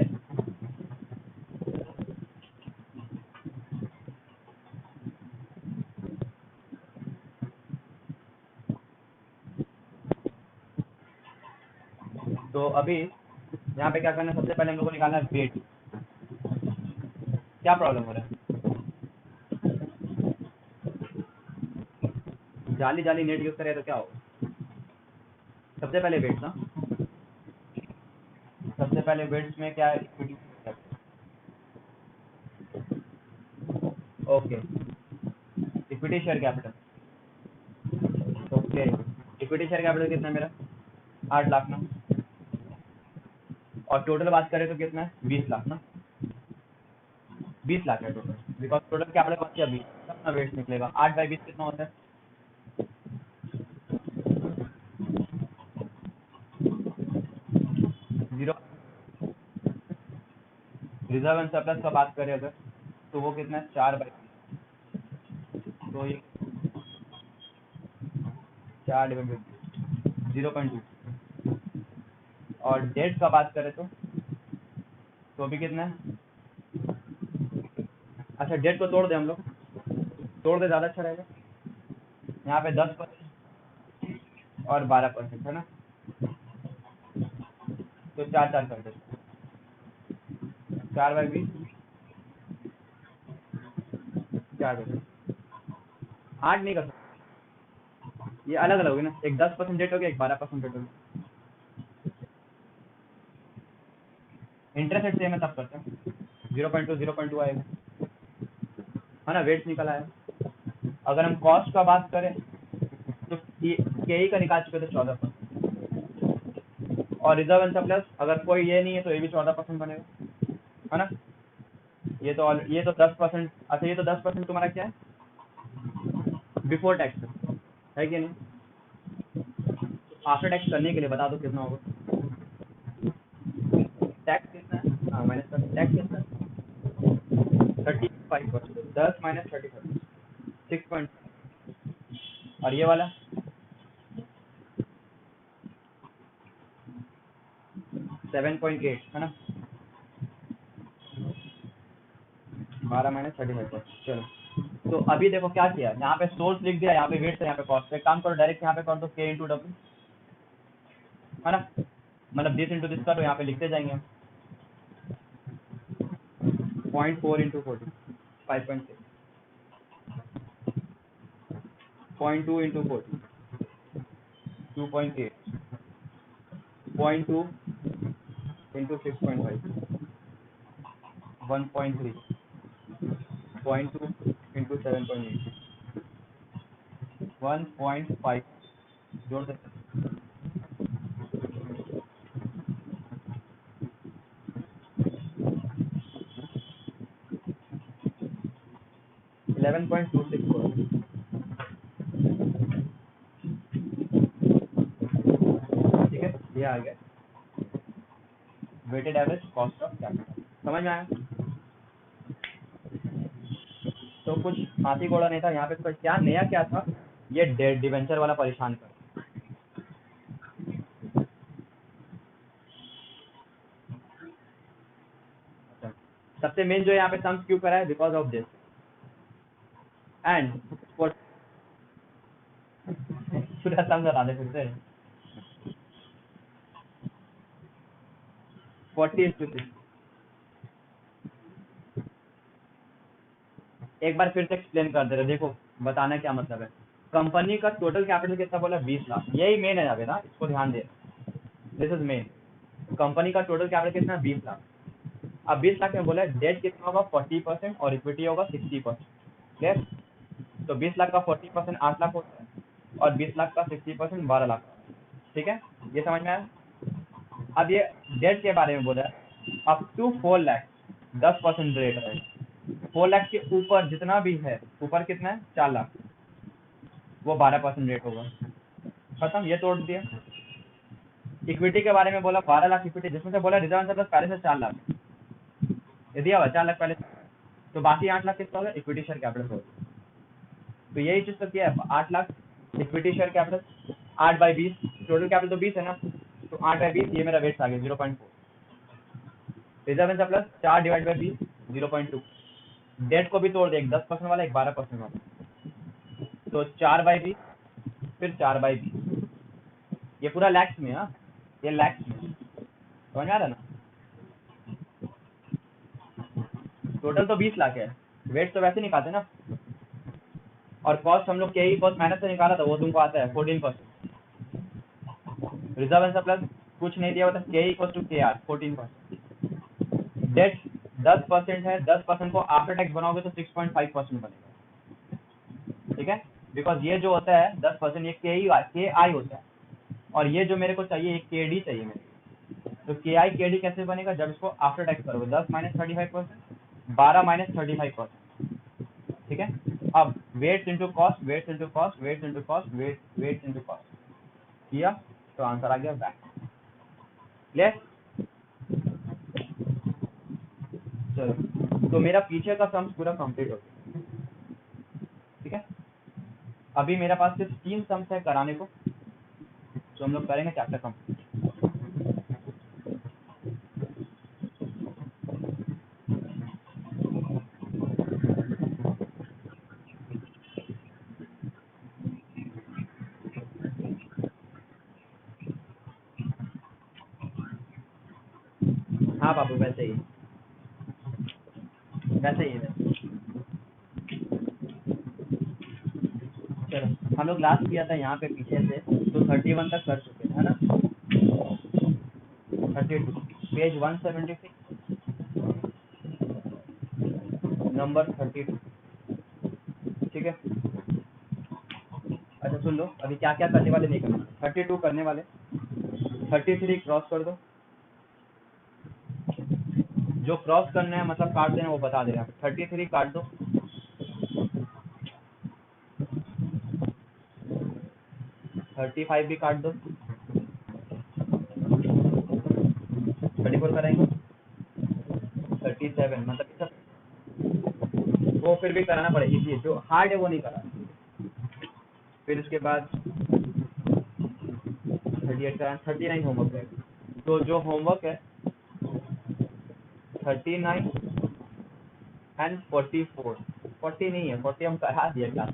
तो अभी यहाँ पे क्या करना है, सबसे पहले हम लोग को निकालना है वेट, क्या प्रॉब्लम हो रहा है, जाली जाली नेट यूज करे तो क्या होगा, सबसे पहले वेट्स ना, सबसे पहले वेट्स में क्या है, okay equity share capital, okay equity share capital कितना है मेरा 8 लाख ना, और टोटल बात करें तो कितना है 20 लाख ना, 20 लाख है टोटल, बिकॉज टोटल कैपिटल बात किया 20, तब ना वेट्स निकलेगा, 8/20 कितना होता है 0, रिजर्व एंड सरप्लस का बात करें अगर तो वो कितना है 4/20, तो ये 4 0.2, और डेट का बात करें तो अभी कितना है, अच्छा डेट को तोड़ दे, हम लोग तोड़ दे, ज़्यादा अच्छा रहेगा, यहाँ पे 10% और 12% है ना, तो 4 कर दे, 4/20 4, 8 नहीं कर सकते, ये अलग अलग होगी ना, एक 10% डेट होगी, एक 12% डेट होगी, इंटरेस्ट रेट सेम है तब करते हैं, 0.2 आएगा, है ना, वेट्स निकल आया। अगर हम कॉस्ट का बात करें तो के का निकाल चुके थे 14%, और रिजर्व एंड सरप्लस अगर कोई ये नहीं है तो ये भी 14% बनेगा, है ना, ये तो 10%, अच्छा ये तो 10% तुम्हारा क्या है बिफोर टैक्स है कि नहीं, आफ्टर टैक्स करने के लिए बता दो कितना होगा, टैक्स कितना है, हाँ माइनस कर, टैक्स कितना है 35%, 10 माइनस 35 6 और ये वाला 7.8 है ना, 12 माइनस 35%, चलो तो अभी देखो क्या किया, यहाँ पे सोर्स लिख दिया, यहाँ पे वेट है, यहाँ पे कॉस्ट है, काम करो डायरेक्ट यहाँ पे कर दो K इंटू W, है ना, मतलब दिस इंटू दिस करो, यहाँ पे लिखते जाएंगे हम 0.4 इंटू 40 5.6, 0.2 इंटू 40 2.8, 0.2 इंटू 6.5 1.3, 0.2 इंटू 7.8 1.5, जोड़ सकते 11.26, ठीक है, ये आ गया weighted average cost of capital, समझ में आया, तो कुछ हाथी घोड़ा नहीं था यहाँ पे, तो क्या नया क्या था, ये डिवेंचर वाला परेशान कर, सबसे मेन जो यहाँ पे सम्स क्यों करा है, बिकॉज ऑफ दिस, एंड पूरा सम बता दे फिर से 40:6, एक बार फिर से एक्सप्लेन कर दे रहे, देखो बताना क्या मतलब है, कंपनी का टोटल कैपिटल कितना बोला 20 लाख, यही मेन है यहाँ पे ना, इसको ध्यान दे, दिस इज मेन, कंपनी का टोटल कैपिटल कितना 20 लाख, अब 20 लाख में बोला डेट कितना होगा 40% और इक्विटी होगा 60%, क्लियर, तो 20 लाख का 40% 8 लाख होता है और 20 लाख का 60% 12 लाख। ठीक है, ये समझ में आया। अब ये डेट के बारे में बोला है, अप टू 4 लाख 10% रेट है। 4 लाख के ऊपर जितना भी है, ऊपर कितना है 4 लाख, वो 12% रेट होगा। खत्म, ये तोड़ दिया। इक्विटी के बारे में बोला 12 लाख इक्विटी, जिसमें से बोला रिजर्व सरप्लस पहले से 4 लाख, ये दिया हुआ 4 लाख पहले, तो बाकी 8 लाख किसका होगा, इक्विटी शेयर कैपिटल होगा। तो यही चीज तो किया है, 8 lakh equity share capital, 8/20, total capital तो 20 है ना, तो 8/20, ये मेरा वेट आ गया 0.4। Reserve and surplus 4/20 0.2। डेट को भी तोड़ दे, एक 10% वाला, एक 12% वाला, तो 4/20 फिर 4/20, ये पूरा लैक्स में। हाँ, ये लैक्स में, समझ आ रहा है ना। टोटल तो 20 लाख है, वेट तो वैसे निकालते ना, और कॉस्ट हम लोग के ही बहुत मेहनत से निकाला था, वो तुमको आता है 14%। रिजर्व एंड सरप्लस कुछ नहीं दिया होता, के इक्वल टू के आर 14%। डेट 10% है, 10% को आफ्टर टैक्स बनाओगे तो 6.5% बनेगा। ठीक है, बिकॉज ये जो होता है 10%, ये के आई होता है, और ये जो मेरे को चाहिए ये के डी चाहिए मेरे को। तो के आई के डी कैसे बनेगा, जब इसको आफ्टर टैक्स करोगे, 10 माइनस 35%, 12 माइनस 35%। ठीक है, अब weights into cost, weights into cost, weights into cost, weights into cost किया, तो आंसर आ गया बैक। क्लियर। चलो, तो मेरा पीछे का सम्स पूरा कंप्लीट हो गया। ठीक है, अभी मेरे पास सिर्फ 3 सम्स है कराने को, तो हम लोग करेंगे चैप्टर कंप्लीट। हाँ बाबू, वैसे ही है। चलो, हम लोग लास्ट किया था यहाँ पे पीछे से, तो 31 तक कर चुके हैं, है ना। 32, पेज 176, नंबर 32। ठीक है, अच्छा सुन लो, अभी क्या क्या करने वाले नहीं करना। 32 करने वाले, 33 क्रॉस कर दो, जो क्रॉस करना है मतलब काट देना वो बता दे रहा है। 33 काट दो, 35 भी काट दो, 34 करेंगे, 37 मतलब सब वो फिर भी कराना पड़ेगा, इसी जो हार्ड है वो नहीं करा। फिर उसके बाद 38 का 39 होमवर्क है, तो जो होमवर्क है 39 एंड 44, 40 नहीं है, 40 हम करा दिए क्लास।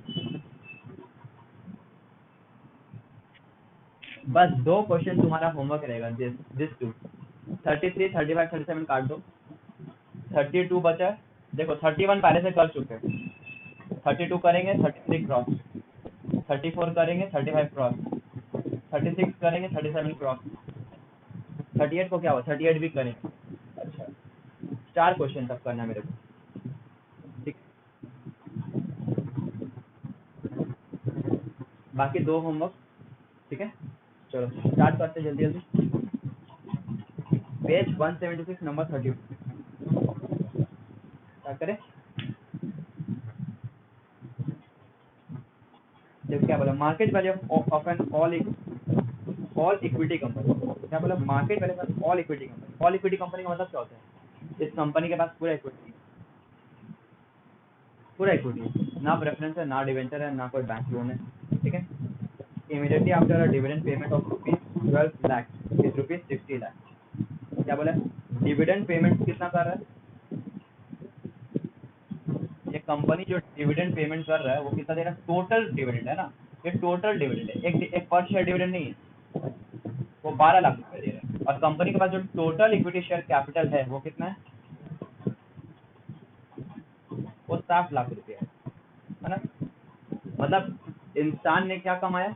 बस 2 क्वेश्चन तुम्हारा होमवर्क रहेगा, दिस टू। 33, 35, 37 काट दो, 32 बचा है। देखो 31 पहले से कर चुके हैं, 32 करेंगे, 33 क्रॉस, 34 करेंगे, 35 क्रॉस, 36 करेंगे, 37 क्रॉस, 38 को क्या हुआ, 38 भी करेंगे। अच्छा, 4 क्वेश्चन तक करना है मेरे को। ठीक, बाकी 2 होमवर्क। ठीक है, चलो स्टार्ट करते जल्दी जल्दी। पेज 176 नंबर 32 स्टार्ट करें। देखो क्या बोला, market value of an all equity company. क्या बोला, market value of all equity company. All equity company का मतलब क्या होता है, इस कंपनी के पास पूरा इक्विटी ना प्रेफरेंस है, ना डिवेंचर है, ना कोई बैंक लोन है। ठीक है, immediately after a dividend payment of ₹12 lakh is ₹60 lakh. क्या बोला, डिविडेंड पेमेंट कितना कर रहा है, ये कंपनी जो डिविडेंड पेमेंट कर रहा है वो कितना दे रहा है, टोटल डिविडेंड है ना, ये टोटल डिविडेंड है, एक पर शेयर डिविडेंड नहीं है, वो 12 लाख रुपए दे रहा है। और कंपनी के पास जो टोटल इक्विटी शेयर कैपिटल है वो कितना है, वो 60 लाख रुपए है ना। मतलब इंसान ने क्या कमाया,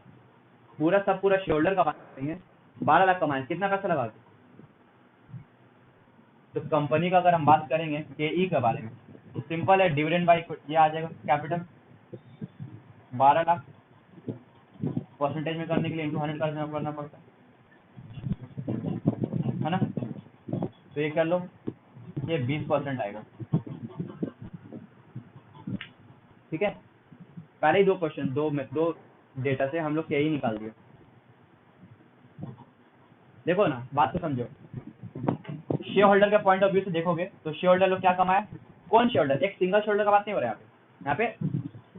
पूरा शेयर होल्डर का नहीं है, 12 लाख कमाया, कितना पैसा लगा के। तो कंपनी का अगर हम बात करेंगे के ई के बारे में, तो सिंपल है, डिविडेंड बाई ये आ जाएगा कैपिटल, 12 लाख परसेंटेज में करने के लिए इंटू 100 करना पड़ता है ना। तो ये कर लो, ये 20% आएगा। ठीक है, पहले ही दो क्वेश्चन, दो डेटा से हम लोग क्या ही निकाल दिए। देखो ना, बात तो समझो। शेयर होल्डर के पॉइंट ऑफ व्यू से देखोगे तो शेयर होल्डर लोग क्या कमाया, कौन शेयर होल्डर, एक सिंगल शेयर होल्डर का बात नहीं हो रहा है यहाँ पे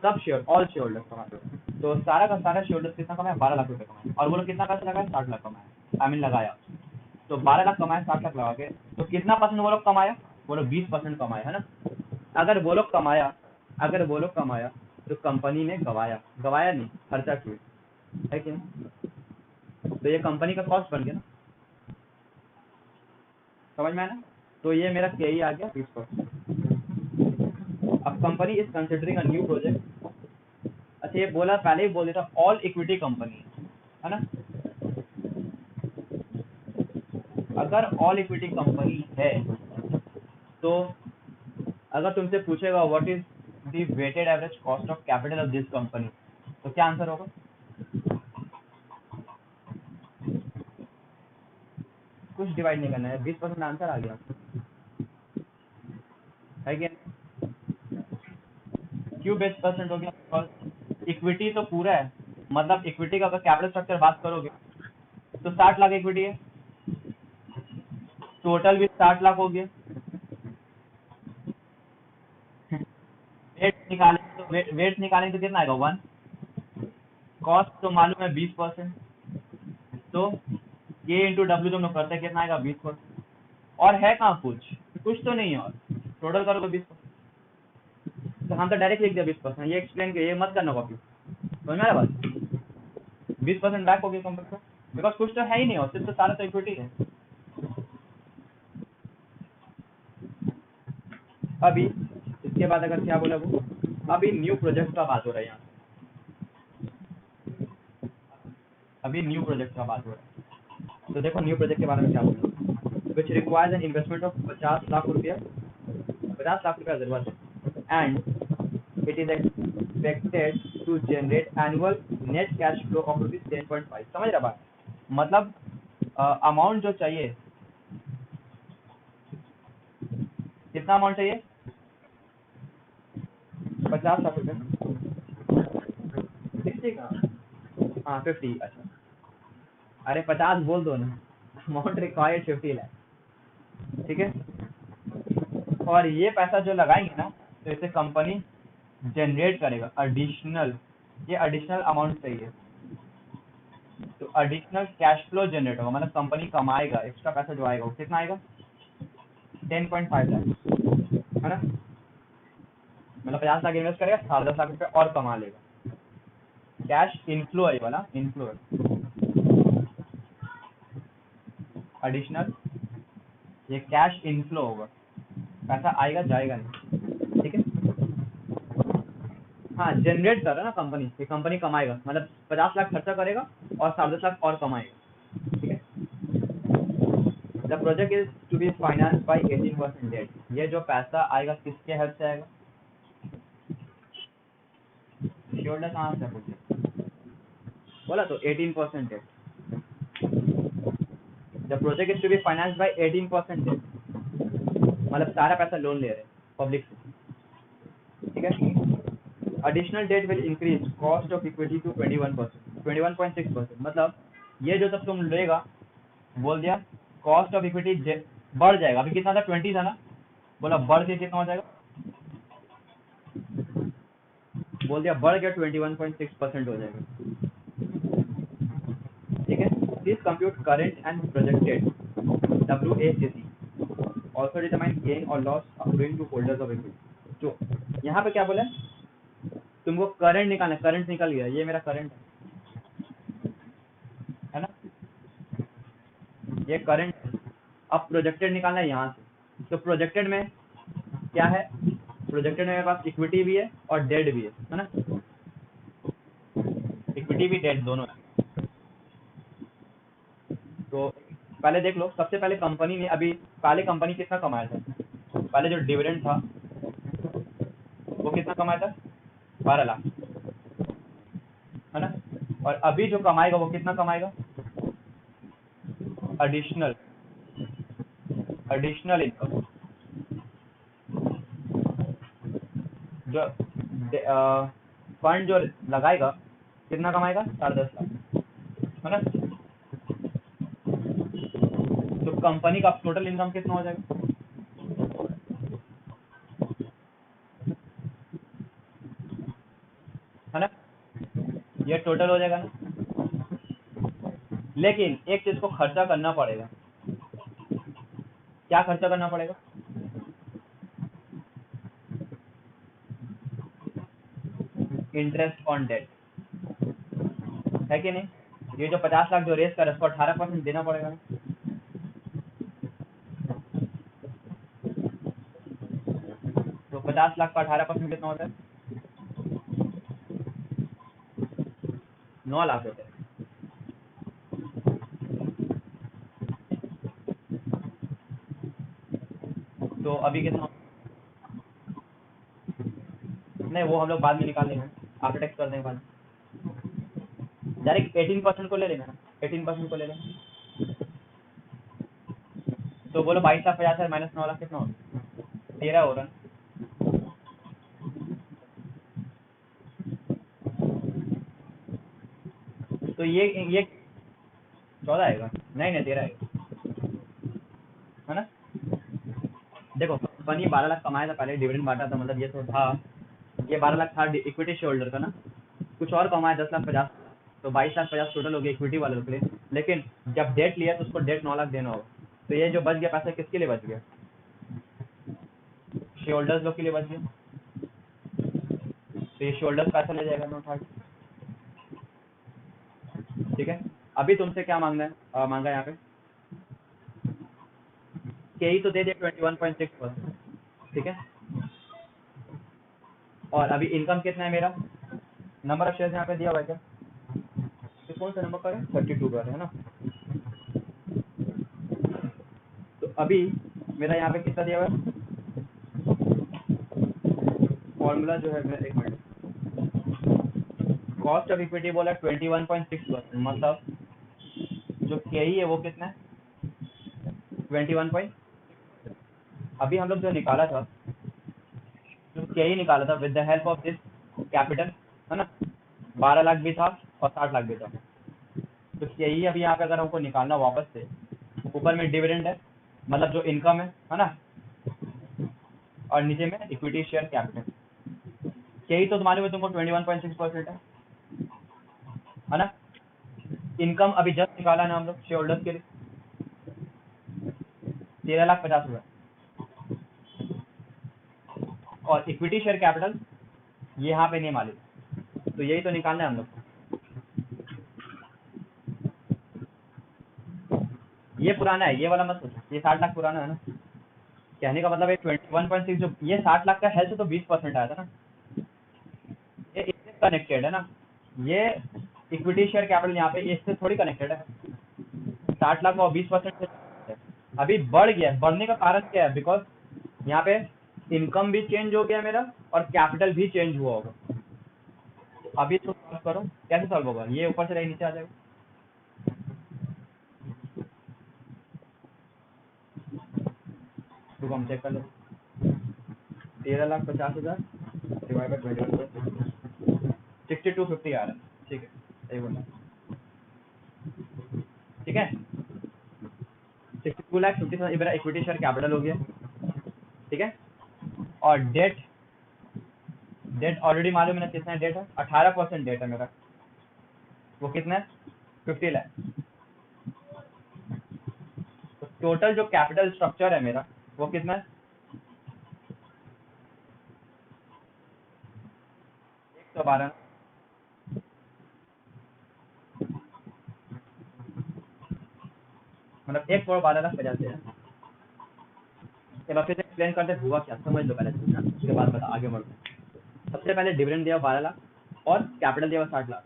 सब शेयर, ऑल शेयर होल्डर कमाते हैं। तो सारा का सारा शेयर होल्डर कितना कमाया, 12 लाख रुपए कमाया, और वो लोग कितना पैसा लगाया, 60 लाख कमाया, आई मीन लगाया। तो 12 लाख कमाया 60 लाख लगा के, तो कितना परसेंट वो लोग कमाया, वो लोग 20% कमाया, है ना। अगर वो लोग कमाया तो कंपनी ने गवाया नहीं, खर्चा किए, है कि नहीं। तो ये कंपनी का कॉस्ट बन गया ना, समझ में आया ना। तो ये मेरा के ही आ गया 20%। अब company is considering a new project. अच्छा, ये बोला पहले ही बोल देता, ऑल इक्विटी कंपनी है ना। अगर ऑल इक्विटी कंपनी है तो अगर तुमसे पूछेगा what is the weighted average cost of capital of this company, तो क्या आंसर होगा, कुछ डिवाइड नहीं करना है, 20% आंसर आ गया, है क्या। क्यों 20% हो गया, इक्विटी तो पूरा है, मतलब इक्विटी का अगर कैपिटल स्ट्रक्चर बात करोगे तो 60 लाख इक्विटी है, टोटल भी 60 लाख हो गया। वेट निकालेंगे तो कितना आएगा, 1। कॉस्ट तो मालूम है 20%, तो के इंटू डब्ल्यू तुम लोग करते हैं, कितना आएगा 20%। और है कहाँ कुछ तो नहीं है, और टोटल करोगे 20%। तो हम तो डायरेक्ट लिख दिया 20%, ये एक्सप्लेन किया, ये मत करना कॉपी, समझ में आ रहा बात। 20% बैक हो गया कंपनी का, बिकॉज कुछ तो है ही नहीं, और सिर्फ तो सारा तो इक्विटी है। अभी इसके बाद अगर क्या बोला वो, अभी न्यू प्रोजेक्ट का बात हो रहा है यहाँ, अभी न्यू प्रोजेक्ट का बात हो रहा है। तो देखो न्यू प्रोजेक्ट के बारे में क्या बोला, which requires an investment of 50 lakh रुपया, 50 लाख रुपया जरूरत है, and it is expected to generate annual net cash flow of ₹10.5। समझ रहा बात, मतलब अमाउंट जो चाहिए, कितना अमाउंट चाहिए, 50 लाख रुपये, 60 का, हाँ 50, अच्छा अरे 50 बोल दो ना, अमाउंट रिक्वायर्ड 50 लाख, ठीक है। और ये पैसा जो लगाएंगे ना, तो इसे कंपनी जनरेट करेगा एडिशनल, ये एडिशनल अमाउंट चाहिए, तो एडिशनल कैश फ्लो जनरेट होगा, मतलब कंपनी कमाएगा, एक्स्ट्रा पैसा जो आएगा वो कितना आएगा, 10.5 लाख, है ना। मतलब 50 लाख इन्वेस्ट करेगा, 10.5 लाख रुपए और कमा लेगा। कैश इनफ्लो है वाला, इनफ्लो है एडिशनल, ये कैश इनफ्लो होगा, पैसा आएगा जाएगा नहीं, ठीक है। हाँ, जनरेट कर रहा है ना कंपनी, ये कंपनी कमाएगा, मतलब 50 लाख खर्चा करेगा और 10.5 लाख और कमाएगा, ठीक है। The project is to be finance by 18% debt. ये जो पैसा आएगा किसके हेल्प से आएगा, शेयरहोल्डर कहाँ से पूछे, बोला तो 18% debt. The project is to be finance by 18% debt, मतलब सारा पैसा लोन ले रहे हैं पब्लिक से, ठीक है। Additional debt will increase cost of equity to 21%, 21.6%, मतलब ये जो सब तुम लेगा, बोल दिया कॉस्ट ऑफ इक्विटी बढ़ जाएगा, अभी कितना था 20 था ना, बोला बढ़ के कितना हो जाएगा, बोल दिया बढ़ गया 21.6% हो जाएगा, ठीक है। This compute current and projected WACC also determine gain और loss according to holders of equity. जो यहाँ पे क्या बोला है, तुमको करंट निकालना, करंट निकल गया, ये मेरा करंट है ना, ये करंट। अब प्रोजेक्टेड निकालना है यहाँ से, तो प्रोजेक्टेड में क्या है, प्रोजेक्टेड में मेरे पास इक्विटी भी है और डेट भी है ना, इक्विटी भी डेट दोनों है। तो पहले देख लो, सबसे पहले कंपनी ने अभी पहले कंपनी कितना कमाया था, पहले जो डिविडेंड था वो कितना कमाया था, 12 लाख, और अभी जो कमाएगा वो कितना कमाएगा? Additional income. जो फंड जो लगाएगा कितना कमाएगा? 10.5 लाख, है ना? तो कंपनी का टोटल इनकम कितना हो जाएगा? है ना? ये टोटल हो जाएगा ना। लेकिन एक चीज को खर्चा करना पड़ेगा। क्या खर्चा करना पड़ेगा? इंटरेस्ट ऑन डेट, है कि नहीं? ये जो 50 लाख जो रेस कर उसको 18% देना पड़ेगा ना। तो 50 लाख का 18% कितना होता है? 9 लाख होता है। तो अभी कितना? नहीं, वो हम लोग बाद में निकाल लेंगे, आफ्टर टैक्स कर देंगे बाद में। डायरेक्ट 18% को ले लेना, 18% को ले लेंगे। तो बोलो 22,50,000 माइनस 9 लाख कितना होगा? 13 हो रहा है। तो ये 14 आएगा? नहीं 13 आएगा, है ना? देखो कंपनी 12 लाख कमाया था, पहले डिविडेंड बांटा था, मतलब ये तो था, ये 12 लाख था इक्विटी शेयर होल्डर का ना। कुछ और कमाया 10,50,000, तो 22,50,000 टोटल हो गया इक्विटी वालों के लिए। लेकिन जब डेट लिया तो उसको डेट 9 लाख देना होगा। तो ये जो बच गया पैसा किसके लिए बच गया? शेयर होल्डर्स लोग के लिए बच गया। तो ये शेयर होल्डर्स पैसा ले जाएगा ना उठा के। ठीक है, अभी तुमसे क्या मांगना है? मांगा यहाँ पे के तो दे दिया 21.6%, ठीक है। और अभी इनकम कितना है मेरा? नंबर ऑफ शेयर्स यहाँ पे दिया हुआ है क्या? तो कौन सा नंबर पर है? 32 पर है ना। तो अभी मेरा यहाँ पे कितना दिया हुआ है? फॉर्मूला जो है मेरा, एक मिनट, कॉस्ट ऑफ इक्विटी बोला 21.6%, मतलब जो के है वो कितना है? 21 अभी हम लोग जो निकाला था, जो के निकाला था with the help of this capital, है ना। 12 लाख भी था और 60 लाख भी था। तो के अभी यहाँ पे अगर हमको निकालना वापस से, ऊपर में डिविडेंड है, मतलब जो इनकम है ना, और नीचे में इक्विटी शेयर कैपिटल। के तो मालूम है तुमको 21.6% है ना। इनकम अभी जस्ट निकाला ना हम लोग शेयर होल्डर्स के लिए 13,50,000, और इक्विटी शेयर कैपिटल ये यहाँ पे नहीं मालूम, तो यही तो निकालना है हम लोग। ये पुराना है, ये वाला मत सोचो, ये 60 लाख पुराना है ना। कहने का मतलब है 21.6 जो ये 60 लाख का है तो 20% आया था ना, ये इससे कनेक्टेड है ना। ये इक्विटी शेयर कैपिटल यहाँ पे इससे थोड़ी कनेक्टेड है। 60 लाख और 20% अभी बढ़ गया। बढ़ने का कारण क्या है? बिकॉज यहाँ पे इनकम भी चेंज हो गया मेरा और कैपिटल भी चेंज हुआ होगा। अभी इसको सॉल्व करो, कैसे सॉल्व होगा? ये ऊपर से नीचे आ जाएगा। रुको हम चेक कर लो। 13,50,000 डिवाइड बाय 6250 आ रहा है। ठीक है, सही बोला। ठीक है, 62,50,000 मेरा इक्विटी शेयर कैपिटल हो गया। ठीक है, और डेट ऑलरेडी मालूम है ना कितना डेट है? 18% डेट है मेरा। वो कितना है? 50 लाख। तो टोटल जो कैपिटल स्ट्रक्चर है मेरा वो कितना है? 112। मतलब 1,12,50,000। फिर एक्सप्लेन करते हुआ क्या, समझ लो पहले ना, उसके बाद बता आगे बढ़ो। सबसे पहले डिविडेंड दिया 12 लाख और कैपिटल दिया 60 लाख।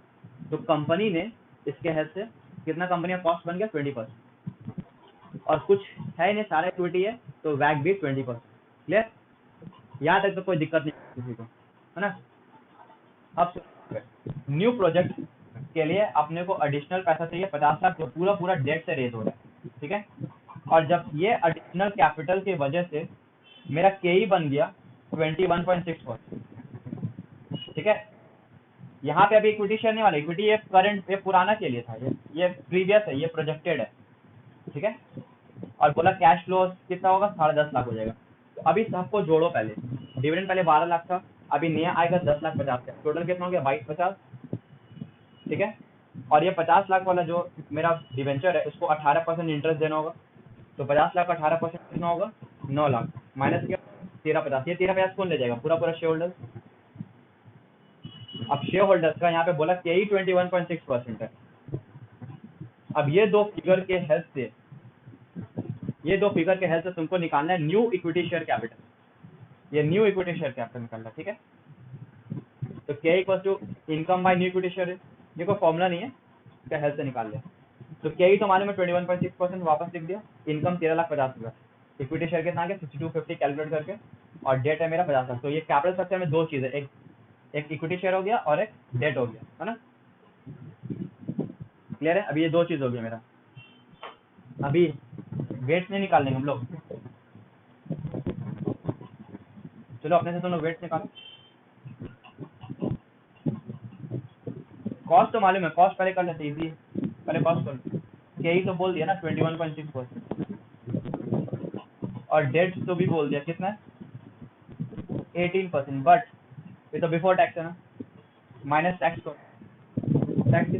तो कंपनी ने इसके हेल्प से कितना, कंपनी का कॉस्ट बन गया 20%, और कुछ है नहीं, सारा इक्विटी है तो वैक भी 20%। क्लियर? यहाँ तक तो कोई दिक्कत नहीं किसी को, है ना। अब न्यू प्रोजेक्ट के लिए अपने को एडिशनल पैसा चाहिए 50 लाख, तो पूरा पूरा डेट से रेज हो रहा है, ठीक है। और जब ये एडिशनल कैपिटल की वजह से मेरा केई बन गया 21.6%, ठीक है। यहाँ पे अभी इक्विटी शेयर नहीं वाला, इक्विटी ये करंट, ये पुराना के लिए था, ये प्रीवियस है, ये प्रोजेक्टेड है, ठीक है। और बोला कैश फ्लो कितना होगा, 10.5 लाख हो जाएगा। तो अभी सबको जोड़ो, पहले डिविडेंड पहले 12 लाख था, अभी नया आएगा 10,50,000 का, टोटल कितना हो गया 22,50, ठीक है। और ये 50 लाख वाला जो मेरा डिवेंचर है उसको 18% इंटरेस्ट देना होगा, तो 50 लाख का 18% कितना होगा 9 लाख, माइनस किया 13,50, ये 13,50 कौन ले जाएगा, पूरा पूरा शेयर होल्डर। अब शेयर होल्डर्स का यहाँ पे बोला कि 21.6% है। अब ये दो फिगर के हेल्प से तुमको निकालना है न्यू इक्विटी शेयर कैपिटल, ये न्यू इक्विटी शेयर कैपिटल निकालना है, ठीक है। तो K equal to income by new equity share, ये कोई फॉर्मूला नहीं है, इसका हेल्प से निकाल लिया। तो K तो मालूम है 21.6%, वापस लिख दिया, इनकम 13,50,000, इक्विटी शेयर कितना आ गया 6250 कैलकुलेट करके, और डेट है मेरा 50 लाख। तो ये कैपिटल स्ट्रक्चर में दो चीजें, एक इक्विटी शेयर हो गया और एक डेट हो गया, है ना, क्लियर है। अभी ये दो चीज हो गया मेरा। अभी वेट्स नहीं निकाल लेंगे हम लोग, चलो अपने से तुम लोग वेट्स निकालो। कॉस्ट तो मालूम है, कॉस्ट पहले कर लेते, इजी, पहले कॉस्ट कर लेते। यही तो बोल दिया ना 21.6%, और डेट तो भी बोल दिया कितना है 18%, बट ये तो बिफोर टैक्स है ना, माइनस टैक्स, तो टैक्स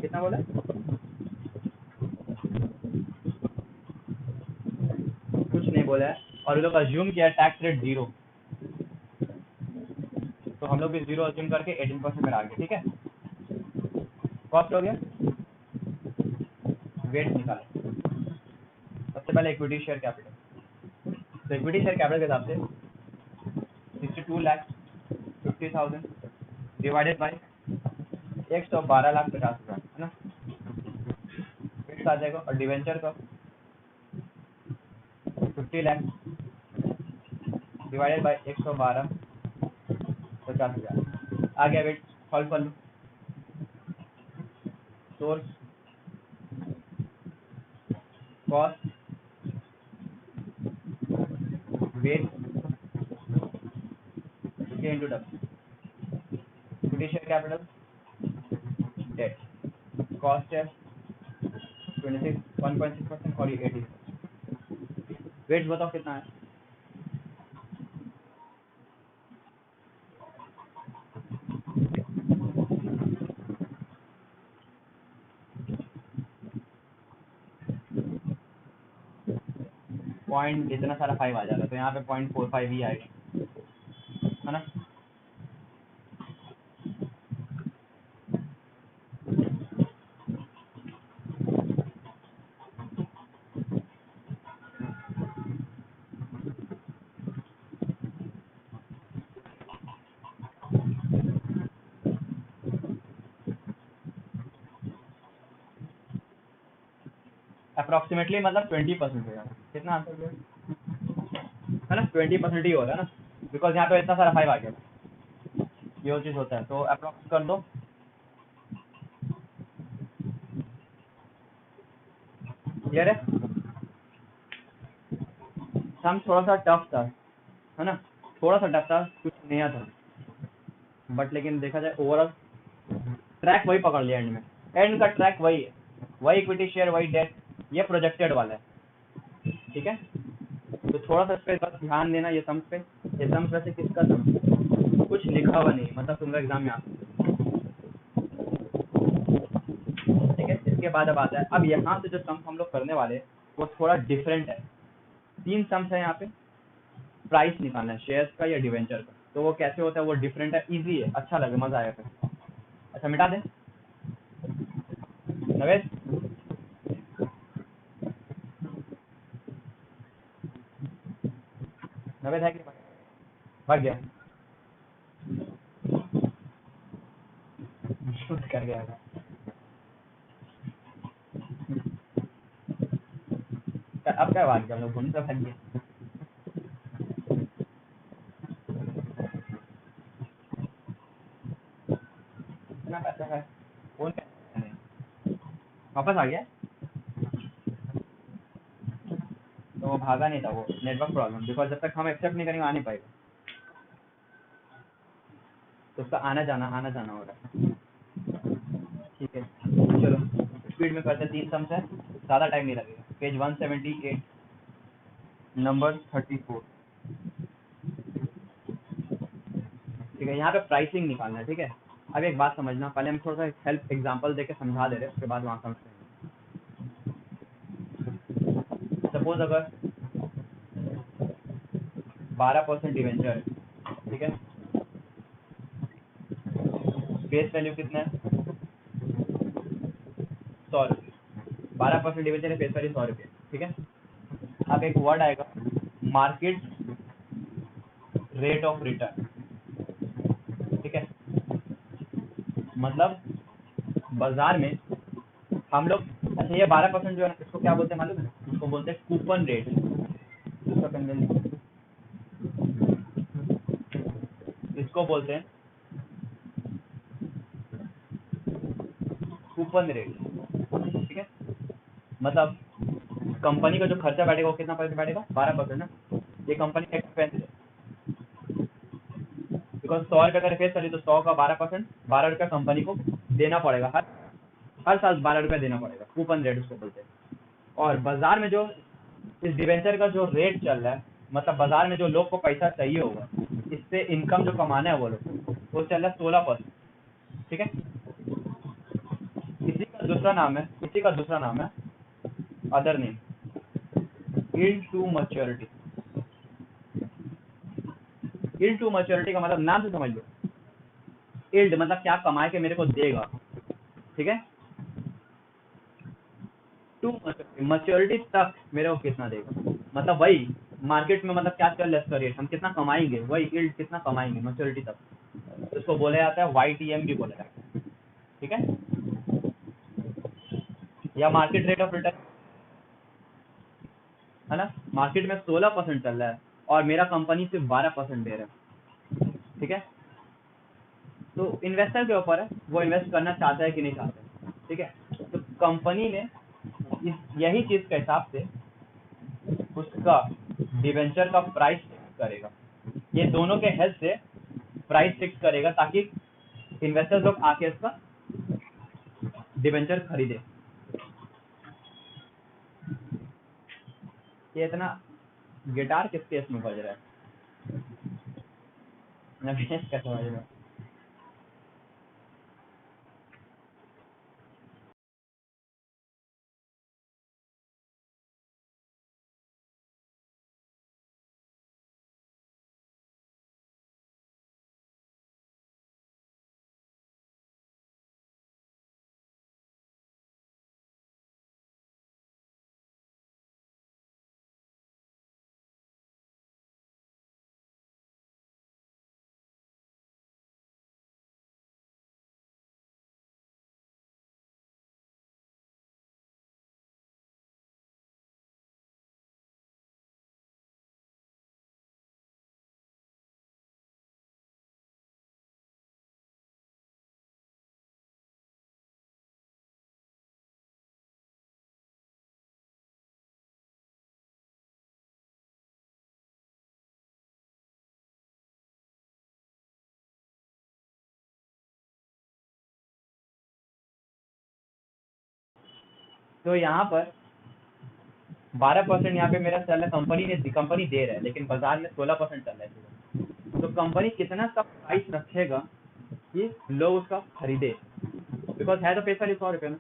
कितना बोला, कुछ नहीं बोला है, और ये लोग अज्यूम किया टैक्स रेट 0, तो हम लोग भी 0 अज्यूम करके 18% में आ गए, ठीक है। कॉस्ट हो गया, वेट निकाले। सबसे पहले इक्विटी शेयर कैपिटल, तो इक्विटी शेयर कैपिटल के हिसाब से 62,50,000 डिवाइडेड बाई 112,50,000, है ना, फिक्स आ जाएगा। और डिवेंचर का 50 लाख डिवाइडेड बाई 112,50,000 आ गया। वेट सॉल्व कर लो, source cost weight into W, equity share capital, debt, cost है 1.6% और ये 80। वेट्स बताओ कितना है, पॉइंट इतना सारा 5 आ जाएगा, तो यहाँ पे 0.45 ही आएगा, है ना। अप्रोक्सीमेटली मतलब 20% हो जाएगा, कितना आंसर है ना, 20% ही हो रहा है ना, बिकॉज यहाँ पे इतना सारा 5 आ गया, ये चीज होता है। तो अप्रोक्स कर दो, क्लियर है। सम थोड़ा सा टफ था, है ना, थोड़ा सा टफ था, कुछ नया था, बट लेकिन देखा जाए ओवरऑल ट्रैक वही पकड़ लिया, एंड में एंड का ट्रैक वही है, वही इक्विटी शेयर, वही डेट, ये प्रोजेक्टेड वाला है, ठीक है। तो थोड़ा सा इस पे बस ध्यान देना, ये सम्स पे, ये सम्स वैसे किसका सम्स कुछ लिखा हुआ नहीं, मतलब तुम्हारा एग्जाम में आ, ठीक है। इसके बाद अब आता है, अब यहाँ से जो सम्स हम लोग करने वाले वो थोड़ा डिफरेंट है। 3 सम्स है यहाँ पे, प्राइस निकालना है शेयर्स का या डिवेंचर का, तो वो कैसे होता है, वो डिफरेंट है, इजी है, अच्छा लगे, मजा आया फिर। अच्छा मिटा दें नवेश, नवेश है कि भाग गया कर गया, अब क्या भाग गया, हम लोग घूमने से भाग गया। इतना पैसा है, फोन नहीं वापस आ गया, तो वो भागा नहीं था, वो नेटवर्क प्रॉब्लम, बिकॉज जब तक हम एक्सेप्ट नहीं करेंगे आ नहीं पाएगा, तो उसका आना जाना हो रहा है। ठीक है चलो स्पीड में करते, 3 सम्स है, ज़्यादा टाइम नहीं लगेगा। Page 178 number 34। ठीक है, यहाँ पे प्राइसिंग निकालना है। ठीक है, अब एक बात समझना, पहले हम थोड़ा सा हेल्प एग्जांपल देके समझा दे रहे हैं, उसके बाद वहाँ समझते हैं। सपोज अगर 12% डिवेंचर है, ठीक है, फेस वैल्यू कितना है, 100 रुपये। 12% डिवेंचर है, फेस वैल्यू 100 रुपये। ठीक है, अब एक वर्ड आएगा मार्केट रेट ऑफ रिटर्न। ठीक है, मतलब बाजार में हम लोग, अच्छा ये 12% जो है ना, इसको क्या बोलते हैं मालूम है? इसको बोलते हैं कूपन रेट। इसको बोलते हैं कूपन रेट। ठीक है, मतलब कंपनी का जो खर्चा बैठेगा वो कितना परसेंट बैठेगा, 12% ना। ये कंपनी का एक्सपेंस है, बिकॉज 100 रुपये का फेस वैल्यू, तो 100 का 12%, 12 रुपया कंपनी को देना पड़ेगा, हर साल 12 रुपया देना पड़ेगा, कूपन रेट उसको बोलते हैं। और बाजार में जो इस डिवेंचर का जो रेट चल रहा है, मतलब बाजार में जो लोग को पैसा चाहिए होगा, इससे इनकम जो कमाना है वो लोग, वो चल रहा है 16%। ठीक है, इसी का दूसरा नाम है other name, yield to maturity. Yield to maturity का मतलब नाम से समझ लो, यील्ड मतलब क्या कमाए के मेरे को देगा। ठीक है, टू मैच्योरिटी तक मेरे को कितना देगा, मतलब वही मार्केट में, मतलब क्या चल रहा है इसका रेट, हम कितना कमाएंगे, वही यील्ड कितना कमाएंगे मैच्योरिटी तक, तो इसको बोला जाता है YTM भी बोला जाता है। ठीक है, या मार्केट रेट ऑफ रिटर्न, है ना। मार्केट में 16% चल रहा है और मेरा कंपनी सिर्फ 12% दे रहा है। ठीक है, तो इन्वेस्टर के ऊपर है, वो इन्वेस्ट करना चाहता है कि नहीं चाहता है। ठीक है, तो कंपनी ने यही चीज के हिसाब से उसका डिवेंचर का प्राइस फिक्स करेगा, ये दोनों के हेल्प से प्राइस फिक्स करेगा, ताकि इन्वेस्टर्स लोग आके इसका डिवेंचर खरीदे। ये इतना गिटार किस केस में बज रहा है, मैं कैसे समझ रहा हूँ। तो यहाँ पर 12% यहाँ पे मेरा चल रहा है, कंपनी दे रहा है, लेकिन बाजार में 16% चल रहा है। तो कंपनी कितना का प्राइस रखेगा कि लोग उसका खरीदे, बिकॉज है तो पैसा 100 रुपये में।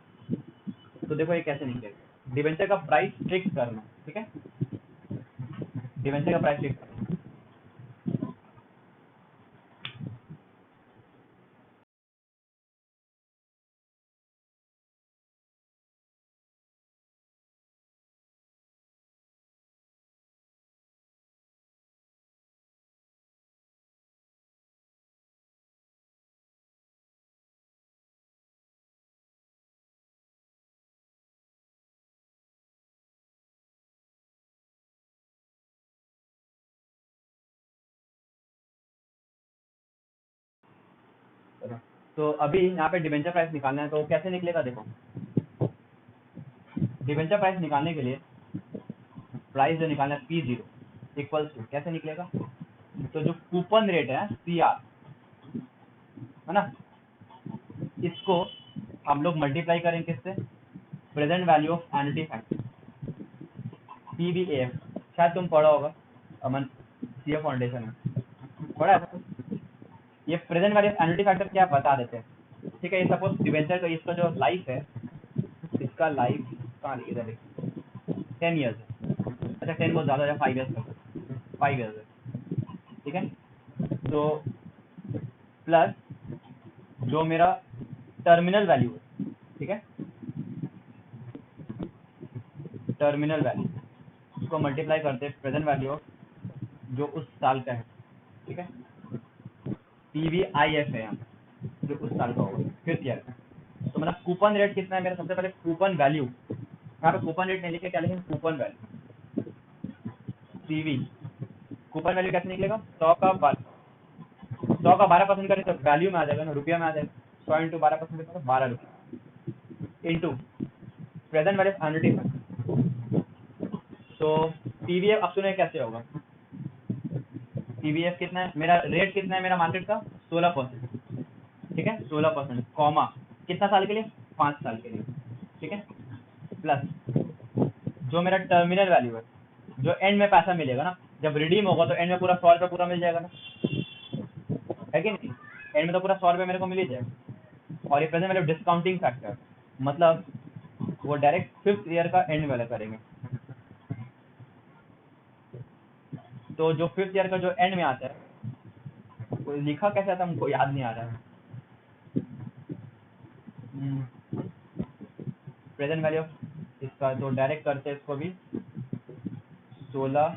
तो देखो ये कैसे निकलेगा, डिवेंचर का प्राइस फिक्स करना। ठीक है, डिवेंचर का प्राइस फिक्स करना। तो अभी यहाँ पे डिबेंचर प्राइस निकालना है, तो कैसे निकलेगा देखो। डिबेंचर प्राइस निकालने के लिए प्राइस जो निकालना है P0 इक्वल्स टू कैसे निकलेगा, तो जो कूपन रेट है CR है ना, इसको हम लोग मल्टीप्लाई करें किससे, present value of annuity factor PVAF। शायद तुम पढ़ा होगा अमन CA फाउंडेशन में पढ़ा है। ये present value of annuity factor क्या बता देते हैं, ठीक है। ये सपोज डिबेंचर का इसका जो लाइफ है, इसका लाइफ कहाँ इधर 10 ईयर्स है। अच्छा 10 बहुत ज़्यादा है, 5 ईयर्स का, 5 ईयर्स है, ठीक है। तो प्लस जो मेरा टर्मिनल वैल्यू है, ठीक है, टर्मिनल वैल्यू उसको मल्टीप्लाई करते हैं प्रेजेंट वैल्यू ऑफ जो उस साल का है, ठीक है। PVIF है यहाँ जो उस साल का होगा, 5th ईयर का। तो मतलब कूपन रेट कितना है मेरा, सबसे पहले कूपन वैल्यू, यहाँ पे कूपन रेट नहीं लिखे, क्या लिखे, coupon value CV। Coupon value कैसे निकलेगा, 100 का 12% करें तो वैल्यू में आ जाएगा ना, रुपया में आ जाएगा। 100 इंटू 12% कितना, 12 रुपये into present value of annuity factor. तो PVF अब सुने कैसे होगा, PVF कितना है मेरा, रेट कितना है मेरा मार्केट का, 16%, ठीक है, 16%, कॉमा कितना साल के लिए, 5 साल के लिए, ठीक है, प्लस जो मेरा टर्मिनल वैल्यू है, जो एंड में पैसा मिलेगा ना, जब रिडीम होगा तो एंड में पूरा 100 रुपये पूरा मिल जाएगा ना, है कि नहीं, एंड में तो पूरा 100 रुपये मेरे को मिल ही जाएगा। और ये प्रेजेंट वैल्यू डिस्काउंटिंग फैक्टर, मतलब वो डायरेक्ट 5th ईयर का एंड वाला करेंगे। तो जो 5th ईयर का जो एंड में आता है, वो लिखा कैसे आता है हमको याद नहीं आ रहा है। प्रेजेंट वैल्यू इसका तो डायरेक्ट करते हैं इसको भी 16,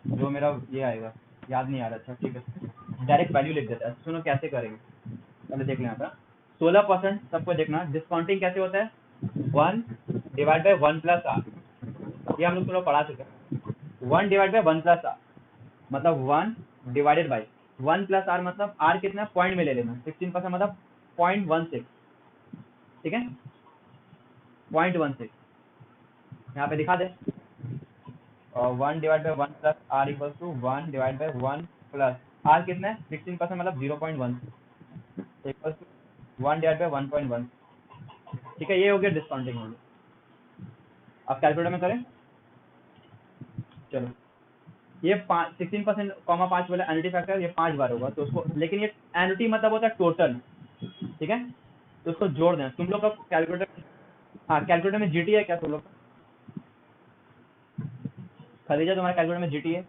जो मेरा ये आएगा याद नहीं आ रहा, अच्छा ठीक है, डायरेक्ट वैल्यू लिख देता है। सुनो कैसे करेंगे, पहले देख लें यहाँ पर 16%, सबको देखना डिस्काउंटिंग कैसे होता है, 1 डिवाइड बाई 1 प्लस आर, ये हम लोग थोड़ा पढ़ा चुके हैं। 1 डिवाइड बाई 1 प्लस आर मतलब 1 डिवाइडेड बाई 1 प्लस आर, मतलब आर कितना पॉइंट में ले लेना, 16% मतलब 0.16, ठीक है, 0.16 यहाँ पे दिखा दे। और 1 divide by 1 plus R equals to 1 divide by 1 plus R कितना है 16% मतलब 0.1 इक्वल्स टू 1 डिवाइड बाई 1.1, ठीक है। ये हो गया डिस्काउंटिंग हो गया। अब कैलकुलेटर में करें, चलो ये 16% कॉमा 5 वाला एन्युटी फैक्टर ये 5 बार होगा, तो उसको, लेकिन ये एन्युटी मतलब होता है टोटल, ठीक है, तो उसको जोड़ देना। तुम लोग का कैलकुलेटर, हाँ कैलकुलेटर में GT है क्या तुम लोग, खरीजा तुम्हारे कैलकुलेटर में GT है,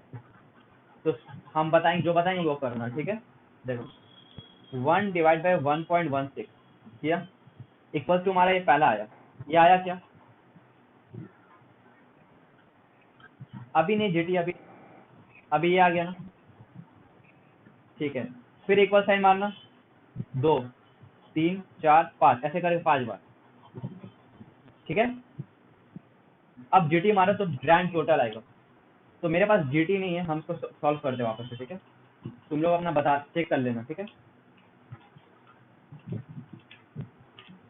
तो हम बताएंगे, जो बताएंगे वो करना, ठीक है। देखो 1 डिवाइड बाई 1.16 किया इक्वल टू हमारा ये पहला आया, ये आया क्या, अभी नहीं GT, अभी ये आ गया ना, ठीक है। फिर इक्वल साइन मारना, 2 3 4 5 ऐसे करके 5 बार, ठीक है। अब GT मारो तो ग्रैंड टोटल आएगा, तो मेरे पास GT नहीं है, हम इसको सॉल्व करते हैं वापस से, ठीक है। तुम लोग अपना बता चेक कर लेना, ठीक है।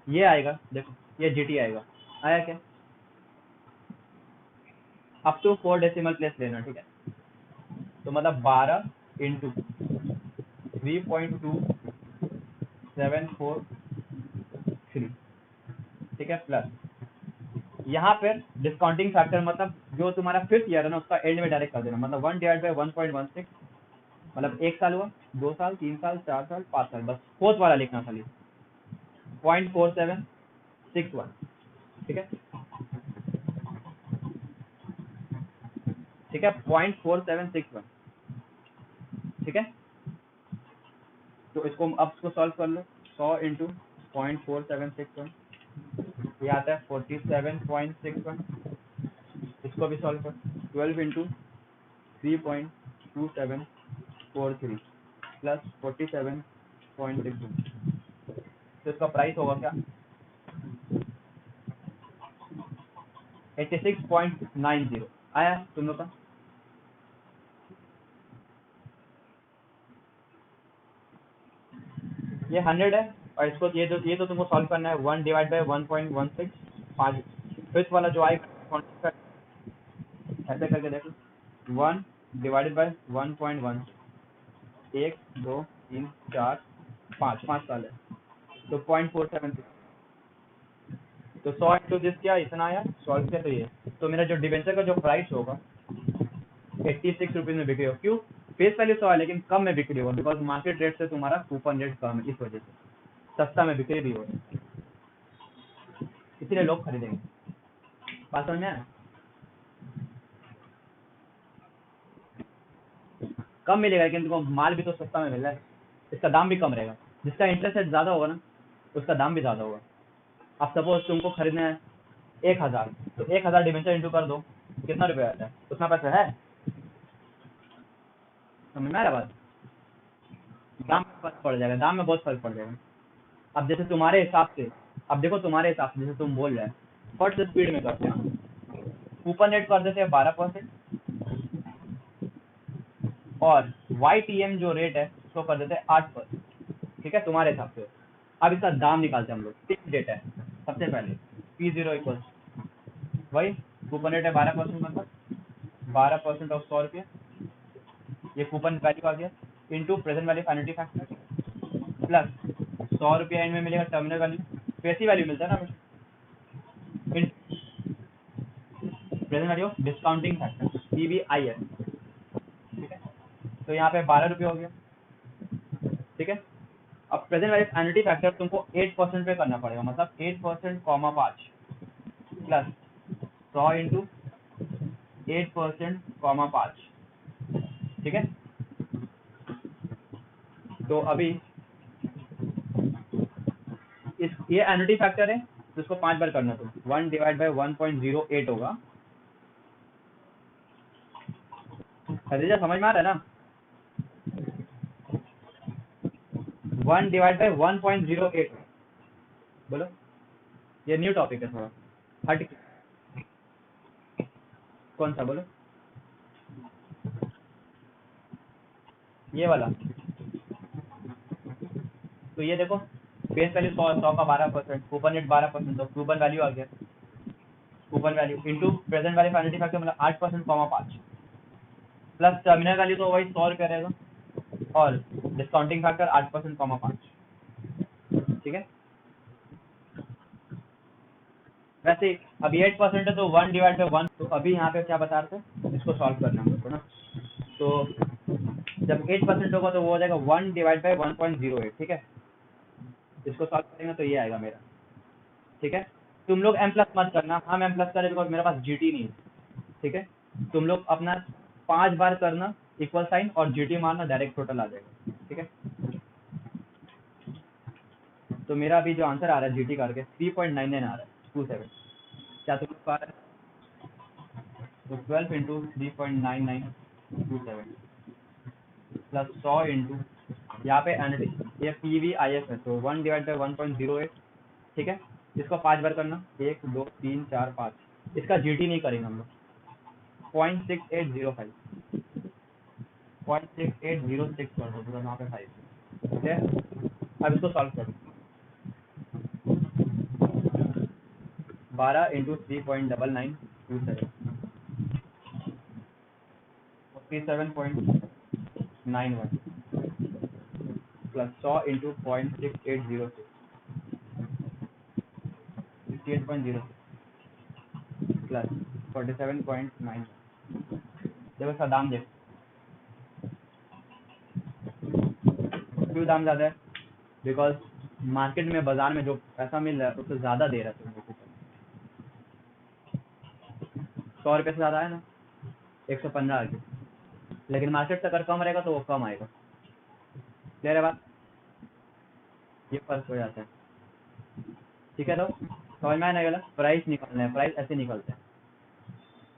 ये आएगा, देखो ये GT आएगा, आया क्या, अब तो 4 डेसिमल प्लेस लेना, ठीक है। तो मतलब 12 इंटू 3.2743, ठीक है, प्लस यहाँ पे डिस्काउंटिंग फैक्टर मतलब जो तुम्हारा 5th ईयर है ना, उसका एंड में डायरेक्ट कर देना, मतलब 1 डिवाइड बाई 1.16 मतलब 1 साल हुआ, 2 साल 3 साल 4 साल 5 साल, बस 4th वाला लिखना खाली 0.4761, ठीक है, ठीक है, 0.4761, ठीक है। तो इसको अब इसको सॉल्व कर लो, 100 इंटू 0.4761 ये आता है 47.61, इसको भी सॉल्व कर, 12 इंटू 3.2743 प्लस 47.61, तो इसका प्राइस होगा क्या 86.90 आया तुम लोग का। ये 100 है, और इसको ये तो तुमको सॉल्व करना है 1 डिवाइड बाई 1.16 5 फिफ्थ वाला जो आएगा ऐसे करके देखो 1 डिवाइडेड बाई 1.1 1 2 3 4 5 साल है तो 0.476 तो 100 इंटू दिस क्या इतना आया सॉल्व किया तो ये तो मेरा जो डिवेंचर का जो प्राइस होगा 86 रुपीज में बिक्री हो क्यों फेस वैल्यू 100 है लेकिन कम में बिक्री होगा बिकॉज मार्केट रेट से तुम्हारा कूपन रेट कम है इस वजह से सस्ता में बिक्री भी हो इसीलिए लोग खरीदेंगे बात समझ में आया कम मिलेगा लेकिन तुमको माल भी तो सस्ता में मिल रहा है इसका दाम भी कम रहेगा जिसका इंटरेस्ट रेट ज्यादा होगा ना उसका दाम भी ज्यादा होगा अब सपोज तुमको खरीदना है 1000 तो 1000 डिवेंचर इंटू कर दो कितना रुपया आता है उतना पैसा है समझ में आ रहा बात दाम में फर्क पड़ जाएगा दाम में बहुत फर्क पड़ जाएगा अब जैसे तुम्हारे हिसाब से अब देखो तुम्हारे हिसाब से जैसे तुम बोल रहे हैं फर्स्ट स्पीड में करते हैं कूपन रेट कर देते हैं 12% और YTM जो रेट है उसको कर देते हैं 8%। ठीक है तुम्हारे हिसाब से अब इसका दाम निकालते हैं हम लोग फिक्स डेट है सबसे पहले P0 इक्वल वही कूपन रेट है 12% मतलब 12% ऑफ 100 रुपये ये कूपन वैल्यू आ गया into present value annuity factor plus 100 रुपये एंड में मिलेगा टर्मिनल वैल्यू कैसी वैल्यू मिलता है ना present value discounting factor PVIF ठीक है तो यहाँ पे 12 रुपये हो गया ठीक है अब प्रेजेंट वैल्यू एन्युटी फैक्टर तुमको 8% पे करना पड़ेगा मतलब 8% कॉमा 5 प्लस 100 इंटू 8% कॉमा 5 ठीक है तो अभी ये एन्युटी फैक्टर है तो इसको 5 बार करना तुम 1 डिवाइड बाई 1.08 होगा खरीदा समझ में आ रहा है ना 1 डिवाइड बाई 1.08 बोलो ये न्यू टॉपिक है थोड़ा हट कौन सा बोलो ये वाला तो ये देखो फेस वैल्यू 100 का 12% कूपन रेट 12% तो कूपन वैल्यू आ गया coupon value into present value annuity factor मतलब 8% कॉमा 5 प्लस टर्मिनल वैल्यू तो वही 100 रुपये रहेगा और डिस्काउंटिंग फैक्टर 8% कॉमा 5 ठीक है वैसे अभी 8% है तो 1 डिवाइड बाई 1 तो अभी यहाँ पे क्या बता रहे थे इसको सॉल्व करना हमको ना तो जब 8% होगा तो वो हो जाएगा 1 डिवाइड बाई 1.08 ठीक है इसको सॉल्व करेंगे तो ये आएगा मेरा ठीक है तुम लोग M प्लस मत करना हम M प्लस करें बिकॉज मेरे पास GT नहीं है ठीक है तुम लोग अपना 5 बार करना इक्वल साइन और GT मारना डायरेक्ट टोटल आ जाएगा ठीक है तो मेरा अभी जो आंसर आ रहा है GT करके 3.99 आ रहा है 27 क्या तुम लोग पा रहे हैं तो 12 इंटू 3.9927 प्लस 100 इंटू यहाँ पे एन्युटी ये PVIF है तो 1 डिवाइड बाई 1.08 ठीक है इसको 5 बार करना 1 2 3 4 5 इसका GT नहीं करेंगे हम लोग 0.6805 0.6806 कर दो तो यहाँ पे 5 ठीक है अब इसको सॉल्व करो 12 इंटू 3.9927 57.91 प्लस 100 इंटू 0.6806 68.06 प्लस 47.9 देखो इसका दाम देखो क्यों दाम ज़्यादा है बिकॉज मार्केट में बाजार में जो पैसा मिल रहा है उससे ज़्यादा दे रहा है तुमको 100 रुपये से ज़्यादा है ना 115 आ गया लेकिन मार्केट से अगर कम रहेगा तो वो कम आएगा क्लियर है बात ये फर्क हो जाता है ठीक है तो समझ में आने वाला प्राइस निकालना है प्राइस ऐसे निकलते हैं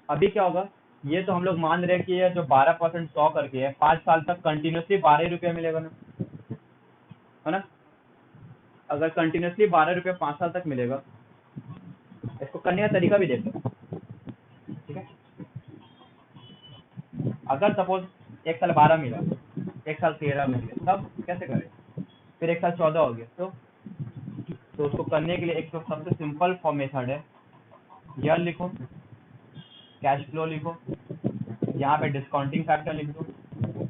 अभी क्या होगा ये तो हम लोग मान रहे हैं कि ये जो 12% 100 करके है 5 साल तक कंटिन्यूसली 12 रुपये मिलेगा ना है ना अगर कंटिन्यूसली 12 रुपये 5 साल तक मिलेगा इसको करने का तरीका भी देखो ठीक है अगर सपोज एक साल 12 मिला एक साल 13 मिल गया तब कैसे करें फिर एक साल 14 हो गया तो तो उसको करने के लिए एक तो सबसे सिंपल फॉर्म मेथड है, ईयर लिखो, कैश फ्लो लिखो, यहाँ पे डिस्काउंटिंग फैक्टर लिख दो,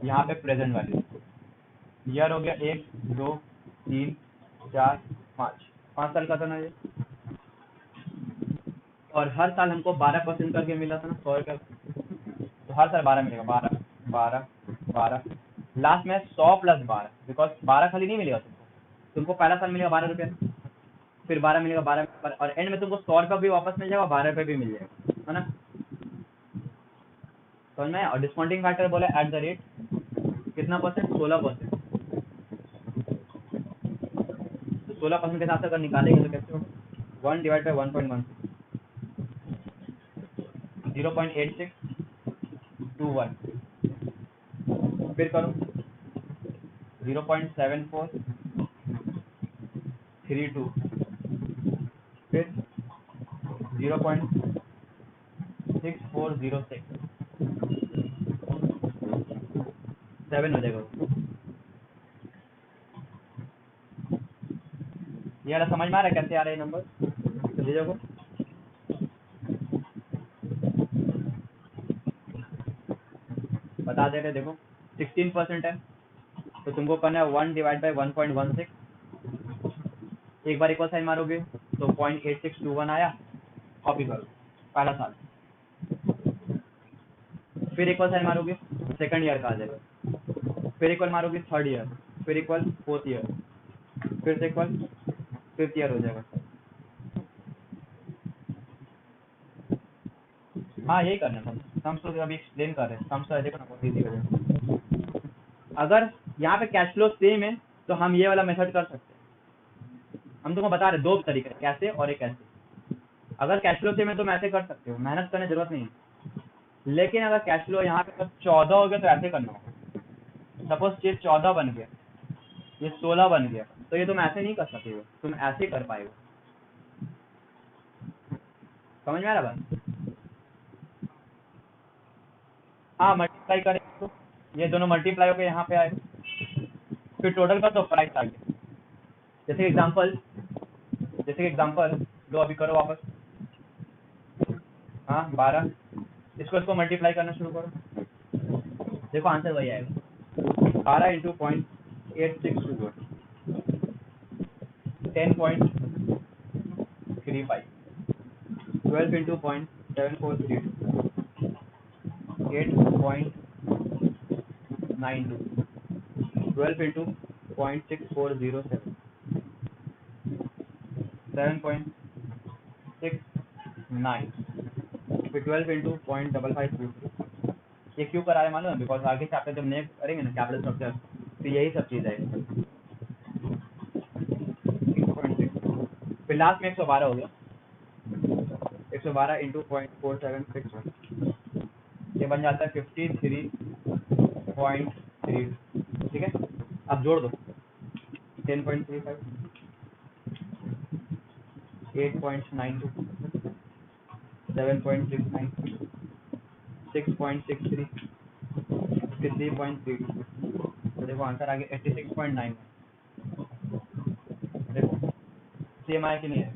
यहाँ पे प्रेजेंट वैल्यू। ईयर हो गया 1 2 3 4 5 साल का था ना ये, और हर साल हमको 12% करके मिला था ना 100 रुपये, तो हर साल 12 मिलेगा, 12 12 12, लास्ट में 100 प्लस 12, बिकॉज 12 खाली नहीं मिलेगा तुमको पहला साल मिलेगा 12 रुपये, फिर 12 मिलेगा 12, और एंड में तुमको 100 रुपये भी वापस मिल जाएगा, 12 रुपये भी मिल जाएगा, है ना? समझ में? और डिस्काउंटिंग फैक्टर बोला एट द रेट कितना परसेंट, 16%। तो 16% के हिसाब से अगर निकालेंगे तो कैसे होगा, 1 डिवाइड बाई 1.1, 0.8621, फिर करो 0.7432, फिर 0.6406, 7 हो जाएगा। ये वाला समझ में आ रहा है कैसे आ रहे हैं नंबर? तो देखो बता दे रहे, देखो 16% है, तो तुमको करना है 1 डिवाइड बाई 1.16, एक बार इक्वल साइन मारोगे तो 0.8621 आया, कॉपी करो पहला साल, फिर इक्वल साइन मारोगे सेकंड ईयर का आ जाएगा, फिर इक्वल मारोगे थर्ड ईयर, फिर इक्वल फोर्थ ईयर, फिर से इक्वल फिफ्थ ईयर हो जाएगा। हाँ यही करना था, सम्स तो अभी एक्सप्लेन कर रहे हैं, सम्स तो देखो ना बहुत इजी हो जाएगा। अगर यहाँ पे कैश फ्लो सेम है तो हम ये वाला मेथड कर सकते हैं, हम तुमको बता रहे दो तरीके, कैसे और एक कैसे। अगर कैश फ्लो सेम है तो मैं ऐसे कर सकते हो, मेहनत करने की जरूरत नहीं है, लेकिन अगर कैश फ्लो यहाँ पे 14 हो गया तो ऐसे करना होगा। सपोज ये 14 बन गया, ये 16 बन गया, तो ये तुम ऐसे नहीं कर सकते हो, तुम ऐसे कर पाएगा। समझ में आ रहा बात? हाँ मल्टीप्लाई करें तो ये दोनों मल्टीप्लाई होकर यहाँ पे आए, फिर टोटल कर दो, प्राइस आ गया। जैसे एग्जांपल लो, अभी करो वापस, हाँ 12, इसको मल्टीप्लाई करना शुरू करो, देखो आंसर वही आएगा, 12 इंटू 0.8621, 10.35, 12 इंटू 0.7432, 8.92, 12 इंटू 0.6407, 7.69, फिर 12 इंटू 0.5533। ये क्यों करा है मालूम है? बिकॉज आगे चैप्टर जब नेक्स्ट करेंगे ना कैपिटल स्ट्रक्चर, तो यही सब चीज आएगी। फिर लास्ट में 112 हो गया, 112 इंटू 0.4761, ये बन जाता है 53.3, ठीक है? अब जोड़ दो 10.35, 8.92, 7.69, 6.63, 53.32, तो देखो आंसर आ गया 86.9। देखो सेम आया कि नहीं है?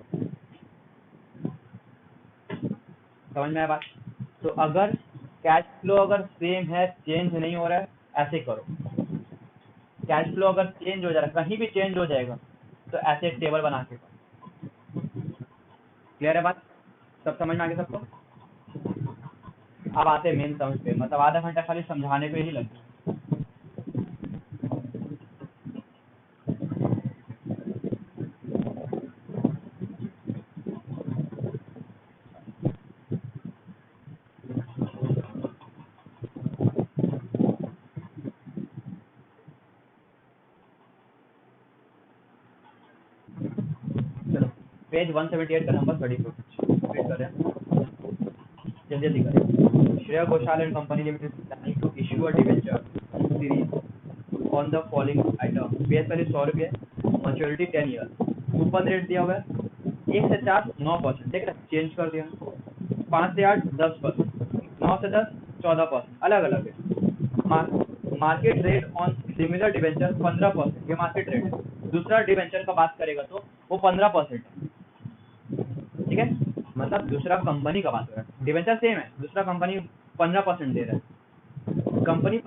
समझ में आया बात? तो अगर कैश फ्लो अगर सेम है, चेंज नहीं हो रहा है, ऐसे करो। कैश फ्लो अगर चेंज हो जा रहा है, कहीं भी चेंज हो जाएगा, तो ऐसे एक टेबल बना के। क्लियर है बात? सब समझ में आ गया सबको? अब आते मेन समझ पे, मतलब आधा घंटा खाली समझाने पे ही लगता है। पेज 178 का नंबर 34 करें, जल्दी करें। Shreya Ghoshal and company limited planning to issue a debenture series on the following item. Page पहले 100 रुपये, मैच्योरिटी 10 ईयर, कूपन रेट दिया हुआ है 1 से 4 9%, देख रहे चेंज कर दिया, 5 से 8 10%, 9 से 10 14%, अलग अलग है। Market rate on similar debenture 15%, ये मार्केट रेट है। दूसरा डिवेंचर का बात करेगा तो वो 15% है, ठीक है। मतलब दूसरा कंपनी का बात कर रहा है, डिवेंचर सेम है, दूसरा कंपनी 15% दे रहा है। कंपनी,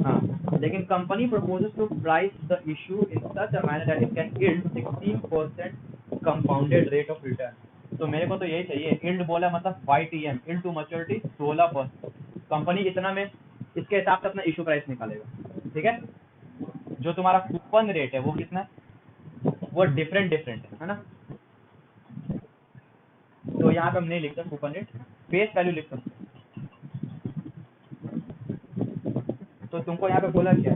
हाँ, लेकिन company proposes to price the issue in such a manner that it can yield 16% compounded rate of return। तो मेरे को तो यही चाहिए, yield बोला मतलब YTM, yield to maturity 16%। Company इतना में इसके हिसाब से अपना इशू प्राइस निकालेगा, ठीक है। जो तुम्हारा कूपन रेट है वो कितना है, वो डिफरेंट है ना। तो यहाँ पे हम नहीं लिखते कूपन रेट, फेस वैल्यू लिख सकते। तो तुमको यहाँ पे बोला क्या,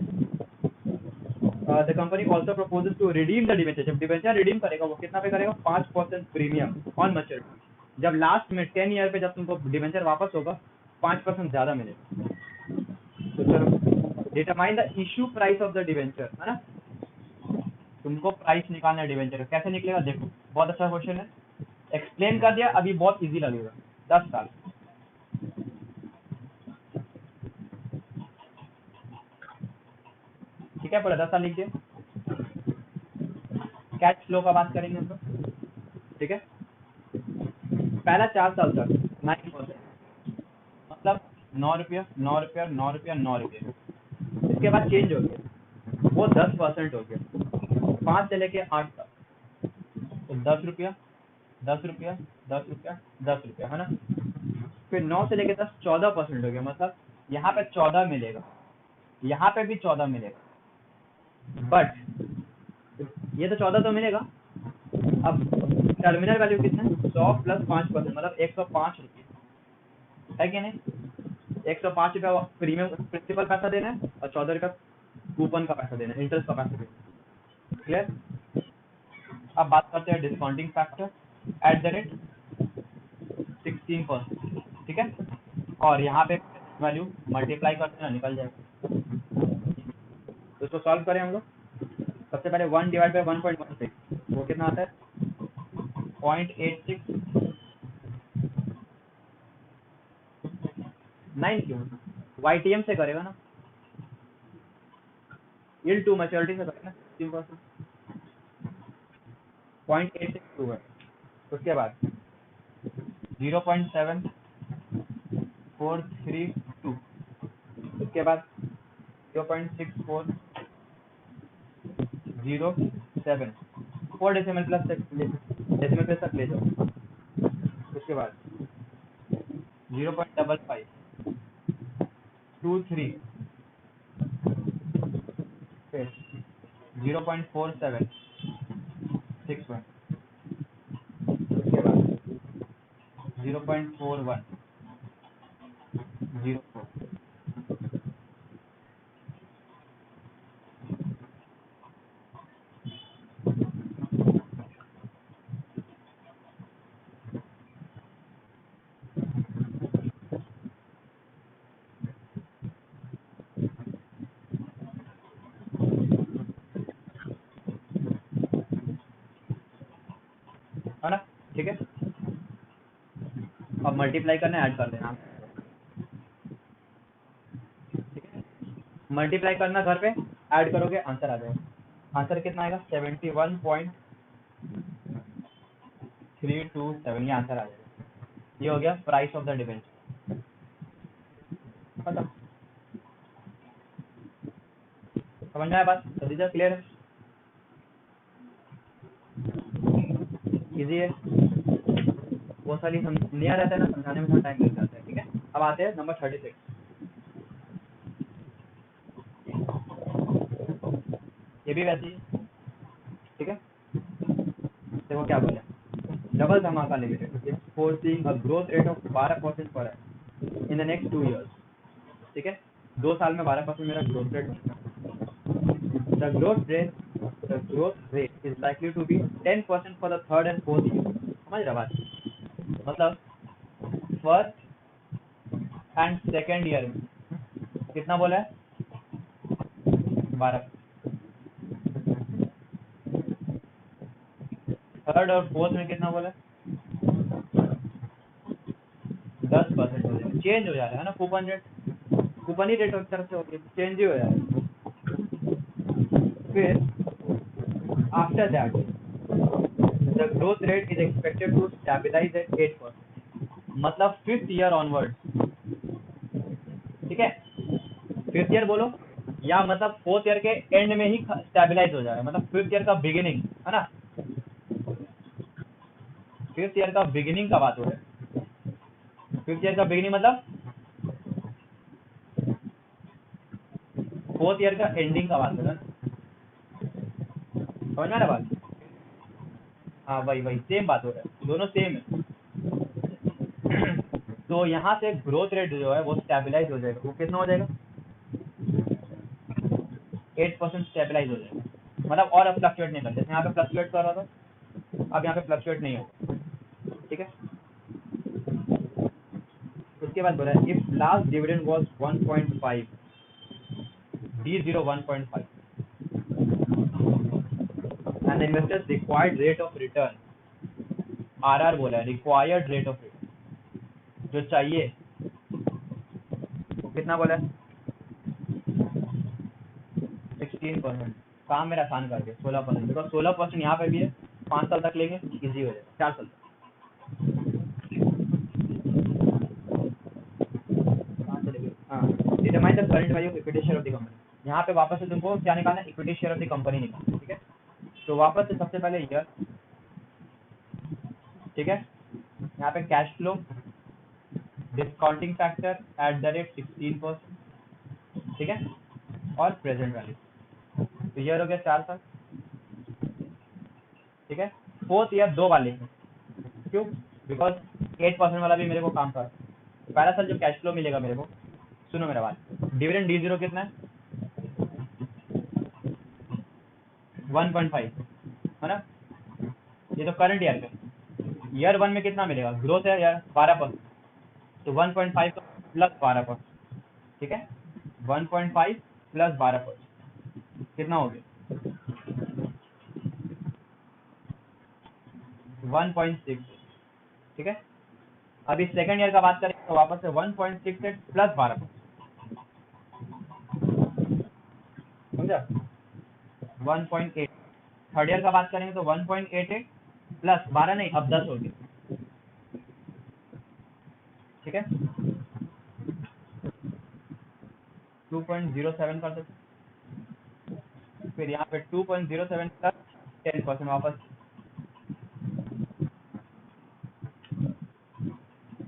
the company also proposes to redeem the debenture. जब डिवेंचर रिडीम करेगा वो कितना पे करेगा, 5% प्रीमियम ऑन मैच्योरिटी। जब लास्ट में 10 ईयर पे जब तुमको डिवेंचर वापस होगा 5% ज्यादा मिलेगा। तो चलो, determine the issue price of the debenture, है ना। तुमको प्राइस निकालना है डिवेंचर, कैसे निकलेगा देखो, बहुत अच्छा क्वेश्चन है, एक्सप्लेन कर दिया, अभी बहुत इजी लगेगा। 10 साल, ठीक है, पूरा 10 साल लिखिए। कैश फ्लो का बात करेंगे हम लोग, ठीक है। पहला 4 साल तक 9%, मतलब 9 रुपया 9 रुपया 9 रुपया 9 रुपया। इसके बाद चेंज हो गया, वो 10% हो गया 5 से लेके 8 तक, तो 10 रुपया 10 रुपया 10 रुपया 10 रुपया, है ना। फिर 9 से लेके 10 14% हो गया, मतलब यहाँ पे 14 मिलेगा, यहाँ पे भी 14 मिलेगा, बट ये तो 14 तो मिलेगा। अब टर्मिनल वैल्यू कितना है, 100 प्लस 5%, मतलब 105 रुपये, है कि नहीं। 105 रुपया प्रीमियम प्रिंसिपल पैसा देना है और 14 रुपया कूपन का पैसा देना है, इंटरेस्ट का पैसा देना है, क्लियर। अब बात करते हैं discounting factor at the rate 16%, ठीक है। और यहाँ पे वैल्यू मल्टीप्लाई करते हैं, निकल जाएगा। तो इसको सॉल्व करें हम लोग। सबसे पहले 1 डिवाइड बाई 1.16, वो कितना आता है 0.86 9 क्यों, YTM से करेगा ना, yield to maturity से करेगा ना, 16%, 0.862 है। उसके बाद 0.7432, उसके बाद 0.6407, 4 डेसिमल प्लस डेसिमल प्लस तक ले जाओ। उसके बाद 0.5523, फिर 0.4761, उसके बाद 0.4104, है ना, ठीक है। अब मल्टीप्लाई करना ऐड कर देना, ठीक है। मल्टीप्लाई करना घर पे, ऐड करोगे आंसर आ जाएगा। आंसर कितना आएगा 71.327, ये आंसर आ जाएगा। ये हो गया प्राइस ऑफ द डिवेंचर, पता समझ में आया बात, नतीजा क्लियर है, इजी है। वो साली हम नया रहता है ना, समझाने में थोड़ा टाइम लग जाता है, ठीक है। अब आते हैं नंबर 36, ये भी वैसे ही, ठीक है। देखो क्या बोला, डबल धमाका limited forcing a growth rate of 12% पर इन द नेक्स्ट 2 years, ठीक है। 2 साल में 12% मेरा ग्रोथ रेट होगा। The growth rate is likely to be 10% for the third and fourth year. समझ रहा बात, मतलब फर्स्ट एंड सेकेंड ईयर में कितना बोला है 12, थर्ड और फोर्थ में कितना बोला है 10%। चेंज हो जा रहा है ना कूपन रेट, कूपन ही रेट एक तरफ से हो गया, चेंज ही हो जा रहा है। फिर after that the growth rate is expected to stabilise at 8%, मतलब 5th ईयर ऑनवर्ड, ठीक है, 5th ईयर बोलो या मतलब 4th ईयर के एंड में ही स्टेबलाइज हो जाएगा, मतलब 5th ईयर का बिगिनिंग है ना, 5th ईयर का बिगिनिंग का बात हो रहा है, 5th ईयर का बिगिनिंग मतलब 4th ईयर का एंडिंग का बात हो रहा है, समझ में आ रहा बात? हाँ वही सेम बात हो रहा है, दोनों सेम है। तो यहाँ से ग्रोथ रेट जो है वो स्टेबलाइज हो जाएगा, वो कितना हो जाएगा 8% स्टेबलाइज हो जाएगा, मतलब और अब फ्लक्चुएट नहीं करते, यहाँ पे फ्लक्चुएट कर रहा था, अब यहाँ पे फ्लक्चुएट नहीं होगा, ठीक है। उसके बाद बोला if last dividend was 1.5, D0 1.5 and the investors required rate of return, RR बोला है, required rate of return जो चाहिए वो कितना बोला है 16%, काम मेरा आसान कर दिया 16%, बिकॉज 16% यहाँ पे भी है, 5 साल तक लेंगे इजी हो जाएगा, 4 साल तक। Determine the current value of equity share of the company, यहाँ पे वापस से तुमको क्या निकालना है, equity share of the company निकालना, ठीक है। तो वापस से सबसे पहले ईयर, ठीक है, यहाँ पे cash flow discounting factor at the rate 16%, ठीक है, और प्रेजेंट वैल्यू, तो ईयर हो गया 4 साल, ठीक है। 4th ईयर 2 वाले क्यों, बिकॉज 8% वाला भी मेरे को काम कर, पहला साल जो कैश फ्लो मिलेगा मेरे को, सुनो मेरा बात, डिविडेंड D0 कितना है 1.5 है ना, ये तो करंट ईयर पे, ईयर 1 में कितना मिलेगा, ग्रोथ है यार 12%, तो 1.5 प्लस 12%, ठीक है, 1.5 प्लस 12% कितना हो गया 1.6, ठीक है। अभी सेकंड ईयर का बात करें तो वापस से 1.68 प्लस 12%, समझा, 1.8। थर्ड ईयर का बात करेंगे तो 1.88 प्लस 12 नहीं, अब 10 हो गया, ठीक है, 2.07 कर सकते, फिर यहाँ पे 2.07 प्लस 10% वापस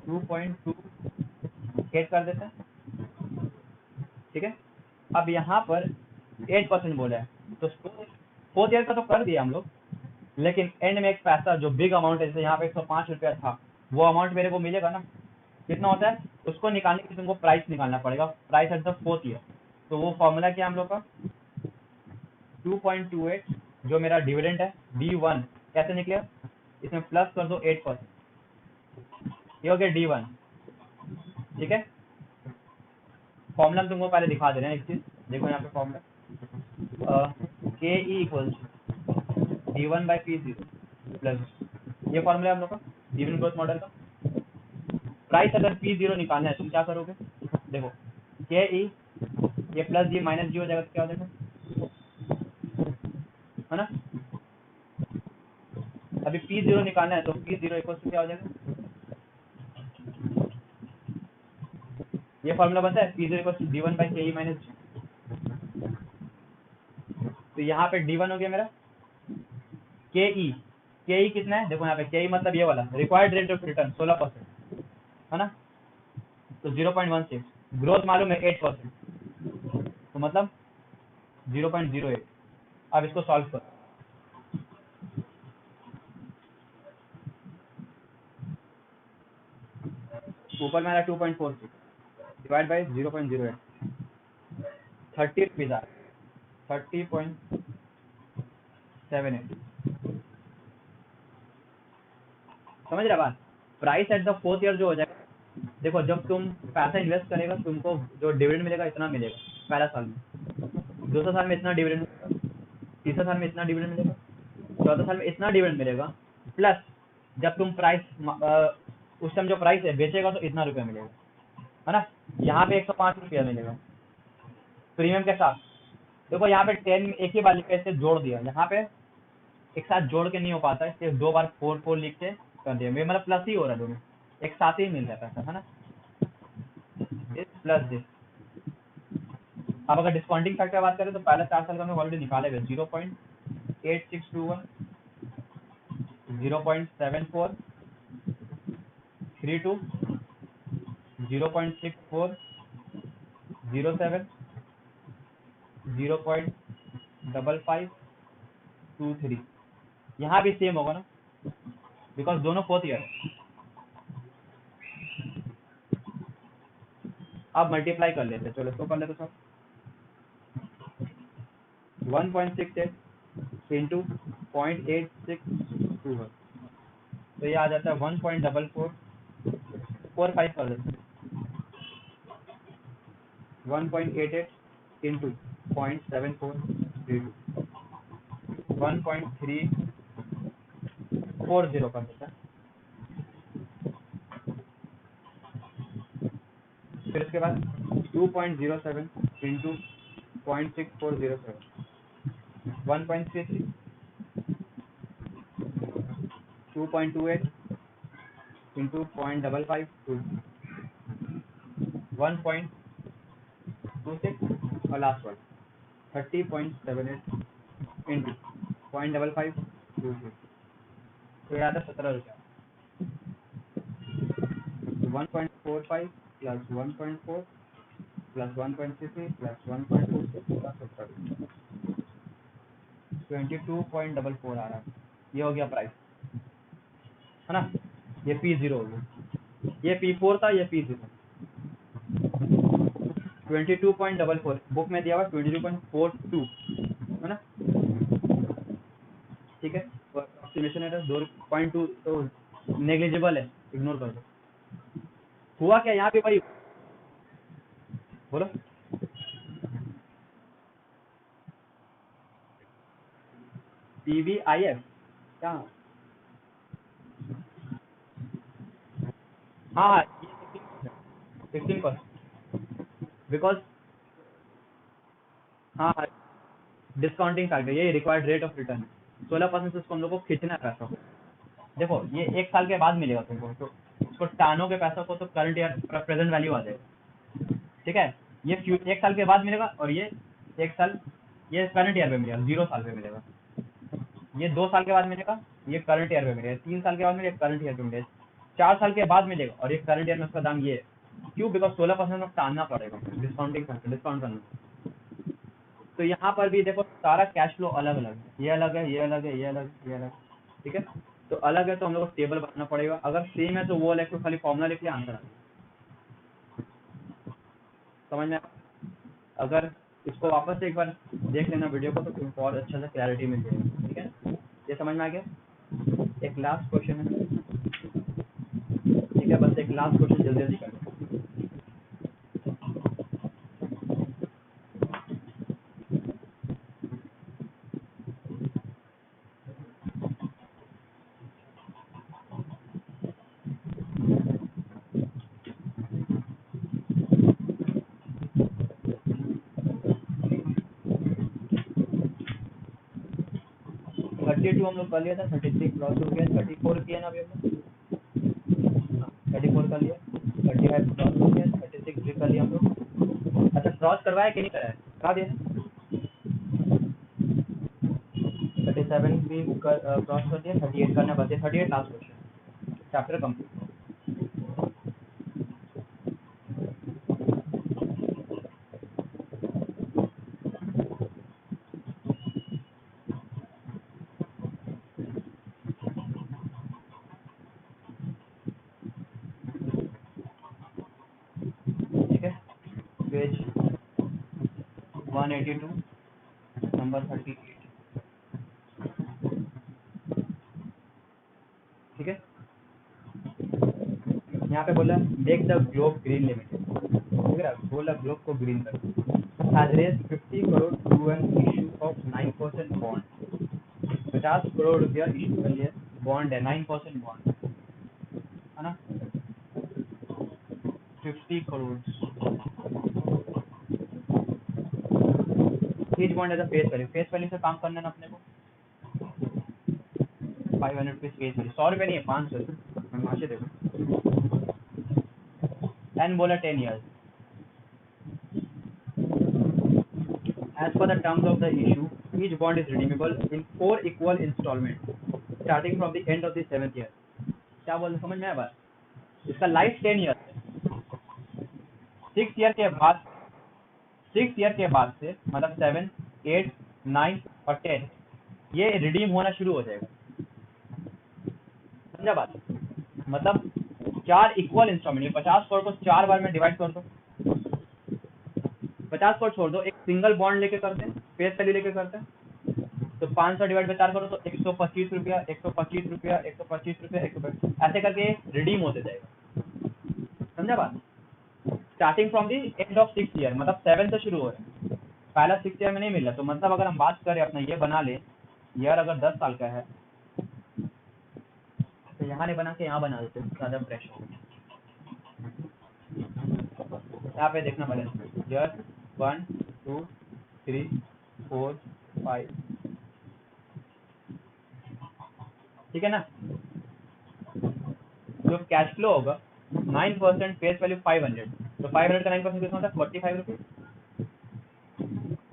2.28 कर देते हैं, ठीक है। अब यहाँ पर 8% बोला है, तो 4th ईयर का तो कर दिया हम लोग, लेकिन एंड में एक पैसा जो बिग अमाउंट है, जैसे यहाँ पे 105 रुपया था, वो अमाउंट मेरे को मिलेगा ना, कितना होता है, उसको निकालने के लिए तुमको प्राइस निकालना पड़ेगा, price at the 4th year, तो वो फॉर्मूला क्या हम लोग का 2.28 जो मेरा डिविडेंड है D1 कैसे निकलेगा, इसमें प्लस कर दो 8%, ये हो गया D1, ठीक है। फॉर्मूला हम तुमको पहले दिखा दे रहे हैं, एक चीज देखो यहाँ पे formula KE equals D1/P0 plus, ये फॉर्मूला हम लोग का डिविडेंड ग्रोथ मॉडल का। प्राइस अगर P0 निकालना है तुम क्या करोगे, देखो KE ये प्लस जी माइनस जी हो जाएगा, तो क्या हो जाएगा है ना, अभी P0 निकालना है तो P0 इक्वल्स क्या हो जाएगा, ये फॉर्मूला बनता है P0 इक्वल्स D1/KE माइनस जी, तो यहाँ पे D1 हो गया मेरा, KE कितना है, देखो यहाँ पे KE मतलब ये वाला रिक्वायर्ड रेट ऑफ रिटर्न 16% है ना, तो 0.16, ग्रोथ मालूम है 8%, तो मतलब 0.08। अब इसको सॉल्व करो, ऊपर में आ रहा 2.46 डिवाइड बाई 0.08, 30 रुपीज आ रहा, 30.78, समझ रहा बात। Price at the 4th year जो हो जाएगा, देखो जब तुम पैसा इन्वेस्ट करेगा तुमको जो डिविडेंड मिलेगा इतना मिलेगा पहला साल में, दूसरा साल में इतना डिविडेंड मिलेगा, तीसरा साल में इतना डिविडेंड मिलेगा, चौथा साल में इतना डिविडेंड मिलेगा, प्लस जब तुम प्राइस उस टाइम जो प्राइस है बेचेगा तो इतना रुपया मिलेगा, है ना, यहाँ पे 105 रुपया मिलेगा प्रीमियम के साथ। देखो यहाँ पे 10 एक ही बार पैसे जोड़ दिया, यहाँ पे एक साथ जोड़ के नहीं हो पाता है, सिर्फ 2 बार 4 4 लिख के कर दिया, मेरे मतलब प्लस ही हो रहा है दोनों, एक साथ ही मिल जाता है ना, इस प्लस दिस। अब अगर डिस्काउंटिंग फैक्टर बात करें तो पहले 4 साल का मैं ऑलरेडी निकाले गए 0.8621, 0.74, 32, 0.64, 07, 0.5523। यहाँ भी सेम होगा ना, बिकॉज दोनों 4th ईयर है। अब मल्टीप्लाई कर लेते, चलो इसको कर लेते सर। 1.68 इंटू 0.8621, तो ये आ जाता है 1.4445 कर देते, 1.88 इंटू 0.7432, 1.340 कर देता है। फिर उसके बाद 2.07 इंटू 0.6407, 1.33, 2.28 इंटू 0.552, 1.26 और लास्ट वन 30.78 इंटू 0.5522, तो ये आता है 17 रुपया। 1.45 प्लस 1.4 प्लस 1.33 प्लस 1.26 प्लस 17, 22.44 आ रहा है। ये हो गया प्राइस, है ना, ये P0 हो गया, ये P4 था, ये P0, 22.44 बुक में दिया हुआ 22.42, है ना, ठीक है, अप्रोक्सीमेशन है 2.2, तो नेग्लिजिबल है, इग्नोर कर दो। हुआ क्या यहाँ पे भाई, बोलो। PVIF क्या, हाँ 16%, बिकॉज हाँ डिस्काउंटिंग फैक्टर, ये रिक्वायर्ड रेट ऑफ रिटर्न है, 16% से उसको हम लोग को खींचना है पैसा को। देखो ये 1 साल के बाद मिलेगा तुमको, तो उसको टानो के पैसा को तो करंट ईयर प्रेजेंट वैल्यू आ जाएगा, ठीक है। ये 1 साल के बाद मिलेगा, और ये 1 साल ये करंट ईयर पे मिलेगा, 0 साल पे मिलेगा। ये 2 साल के बाद मिलेगा, ये करंट ईयर पे मिलेगा। 3 साल के बाद मिलेगा, करंट ईयर पे मिलेगा। 4 साल के बाद मिलेगा, और ये करंट ईयर में उसका दाम ये है। क्यों? बिकॉज 16% में टालना पड़ेगा, डिस्काउंटिंग फैक्टर, डिस्काउंट करना। तो यहाँ पर भी देखो सारा कैश फ्लो अलग अलग है, ये अलग है, ये अलग है, ये अलग, ये अलग, ठीक है। तो अलग है तो हम लोग को टेबल बनाना पड़ेगा, अगर सेम है तो वो लिख, खाली फॉर्मूला लिख लिया, आंसर आ गया। समझ में? अगर इसको वापस से एक बार देख लेना वीडियो को, तो तुमको और अच्छा से क्लैरिटी मिल जाएगी, ठीक है। ये समझ में आ गया? एक लास्ट क्वेश्चन है, ठीक है, बस एक लास्ट क्वेश्चन जल्दी जल्दी कर लो। हम लोग कर लिया था, 33 क्रॉस हो गया, 34 किया ना अभी हम लोग, 34 कर लिया, 35 क्रॉस हो गया, 36 भी कर लिया हम लोग। अच्छा क्रॉस करवाया कि नहीं कराया? करा दिया, 37 भी क्रॉस कर दिया, 38 करना बचे, 38 last question, chapter complete. Page 182 number 38, ठीक है। यहाँ पे बोला make the globe green limited, ठीक है, बोला ग्लोब को ग्रीन कर, has raised 50 crore through an issue of 9% bond, 50 crore रुपया इशू कर लिया, बॉन्ड है 9% बॉन्ड, है ना, 50 crore. Each bond as a face value, face value से काम करना है ना अपने को, 500 रुपीज फेस वैल्यू, 100 रुपये नहीं है, 500। माशे देखो, एन बोला 10 years। As per the terms of the issue, each bond is redeemable in 4 equal installments starting from the end of the 7th year। क्या बोल समझ में आया बात? इसका लाइफ 10 ईयर है। 6 ईयर के बाद, 6 ईयर के बाद से मतलब 7, 8, 9 और 10 ये रिडीम होना शुरू हो जाएगा। समझा बात? मतलब 4 इक्वल इंस्टॉलमेंट, 50 करोड़ को 4 बार में डिवाइड कर दो, 50 करोड़ छोड़ दो, एक सिंगल बॉन्ड लेके करते हैं, फेस वैल्यू लेके करते हैं, तो 500 डिवाइड बाय 4 करो तो 125 रुपया, 125 रुपया, 125 रुपया, 125, ऐसे करके रिडीम होते जाएगा। समझा बात? Starting from the end of 6 year, मतलब 7 से शुरू हो रहा है, पहला 6 ईयर में नहीं मिल रहा। तो मतलब अगर हम बात करें अपना, ये बना ले ईयर अगर 10 साल का है तो यहाँ नहीं बना के यहाँ बना देते, ज़्यादा फ्रेश हो। यहाँ पे देखना बैलेंस ईयर 1, 2, 3, 4, 5, ठीक है ना? जो कैश फ्लो होगा 9% फेस वैल्यू 500, तो 500 का 9% कितना होता है? 45 रुपीज।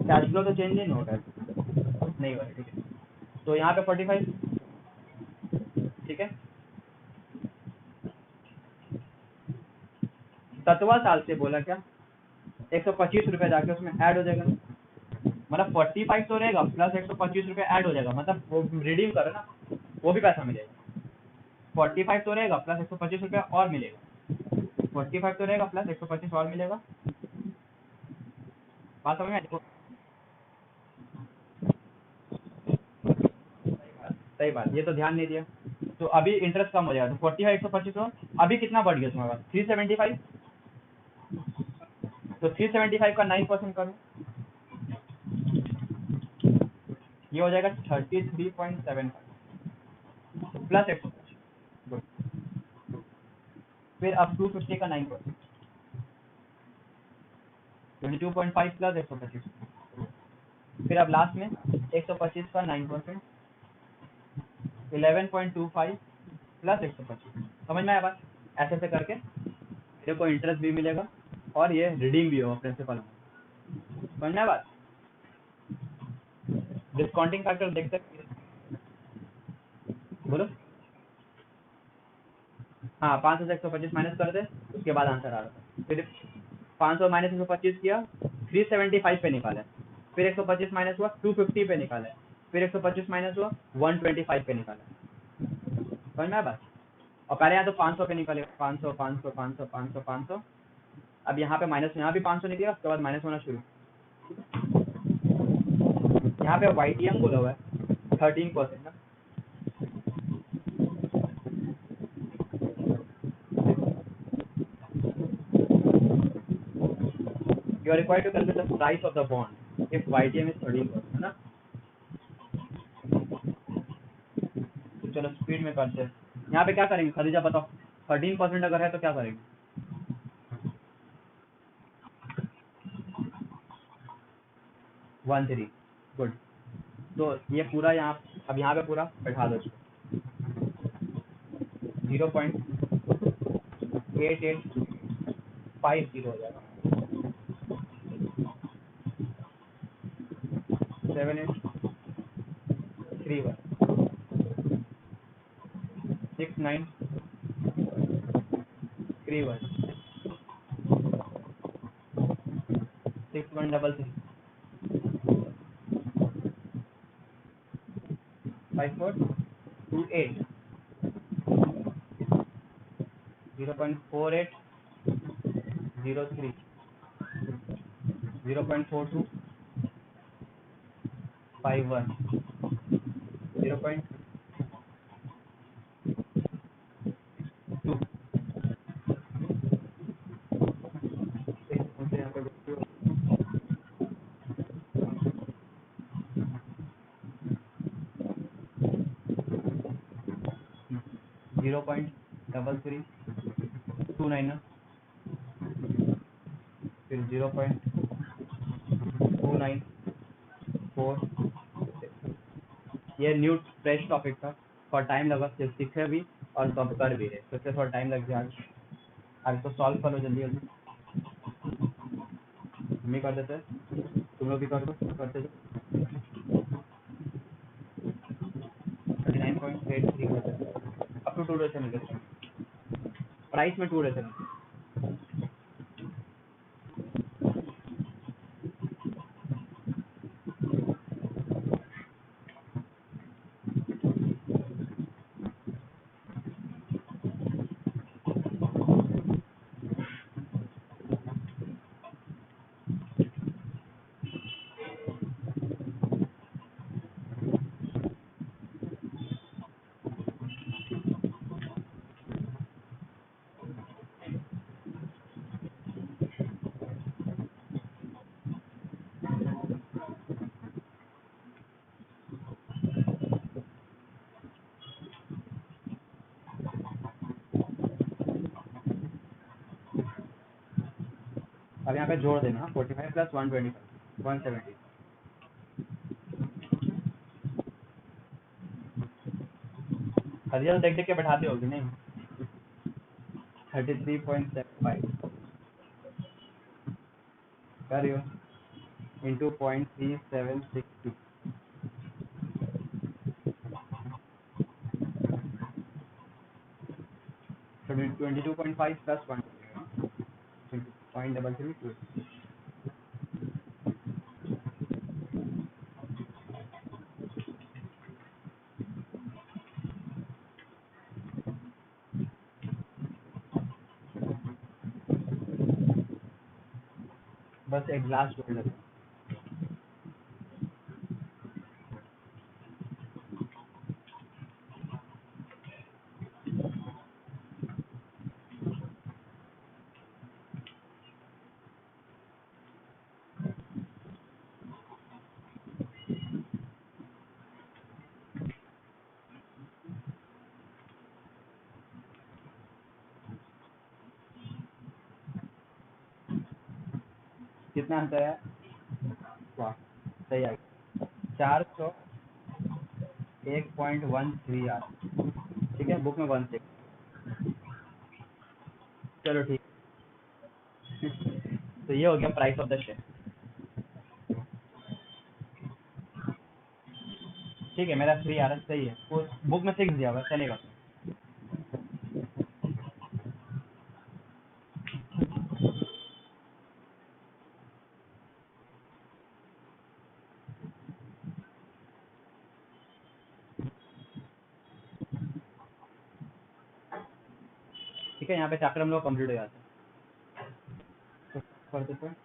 कैश फ्लो तो चेंज नहीं होगा, नहीं होगा, ठीक है। तो यहाँ पे 45, ठीक है। 7वां साल से बोला क्या 125 रुपये जाके उसमें ऐड हो जाएगा, मतलब 45 तो रहेगा प्लस 125 रुपये ऐड हो जाएगा, मतलब वो रिडीम करो ना वो भी पैसा मिलेगा। 45 तो रहेगा प्लस 125 रुपया और मिलेगा, 45 तो रहेगा प्लस 125 और मिलेगा। बात समझ में आई? सही बात, ये तो ध्यान नहीं दिया। तो अभी इंटरेस्ट कम हो जाएगा, तो 45 125 हो, अभी कितना बढ़ गया तुम्हारे पास? 375। तो 375 का 9% करो, ये हो जाएगा 33.75 प्लस 125। फिर अब 250 का 9%, 22.5 प्लस 125। फिर अब लास्ट में 125 का 9%, 11.25 प्लस 125। समझ में आया बात? ऐसे ऐसे करके मेरे को इंटरेस्ट भी मिलेगा और ये रिडीम भी होगा प्रिंसिपल में। समझ में आया बात? डिस्काउंटिंग फैक्टर देख सकते हैं, बोलो। हाँ, 500 से 125 माइनस कर दे, उसके बाद आंसर आ रहा था। फिर 500 माइनस 125 किया, 375 पे निकाला, फिर 125 माइनस हुआ 250 पे निकाला, फिर 125 माइनस हुआ 125 पे निकाला। समझ में आया बात? और पहले यहाँ तो 500 पे निकालेगा, 500 500 500 500 500, अब यहाँ पे माइनस, यहाँ भी 500 निकलेगा, उसके बाद माइनस होना शुरू। यहाँ पे YTM बोला हुआ है 13% ना, you are required to calculate the price of the bond if YTM is 13%, है ना? तो चलो स्पीड में करते हैं। यहाँ पे क्या करेंगे खदीजा बताओ, 13% अगर है तो क्या करेंगे? 13, गुड। तो ये पूरा यहाँ, अब यहाँ पे पूरा बैठा दो, 0.8850 हो जाएगा, 7831 6931 6133 5428 0.4803 0.4251 0.2 0.3329 ना, फिर 0.294, ये न्यू फ्रेश टॉपिक था। थोड़ा टाइम लगा, सीखे भी और सब कर भी रहे, तो इससे थोड़ा टाइम लग जाएगा। अब इसको सॉल्व करो जल्दी जल्दी, हम ही कर देते हैं, तुम लोग भी कर दो, करते जाओ। 39.83 कर देते हैं, अप टू 2 डेसिमल, प्राइस में 2 डेसिमल। अब यहाँ पे जोड़ देना 45 प्लस 125 170। हरियल देख देख के बैठाते होगी नहीं। 33.75 करियो इंटू 0.3762 22.5 प्लस 1 0.332। बस एक ग्लास जोड़ लेते हैं। कितना अंतर है? वाह, सही आ गया, 401.13 ठीक है, बुक में 16। चलो ठीक, तो ये हो गया प्राइस ऑफ द शेयर। ठीक है, मेरा 3 आ रहा है, सही है, वो बुक में 6 दिया हुआ है, चलेगा। ठीक है, यहाँ पे चैप्टर हम लोग कंप्लीट हो जाता है, तो कर देते हैं।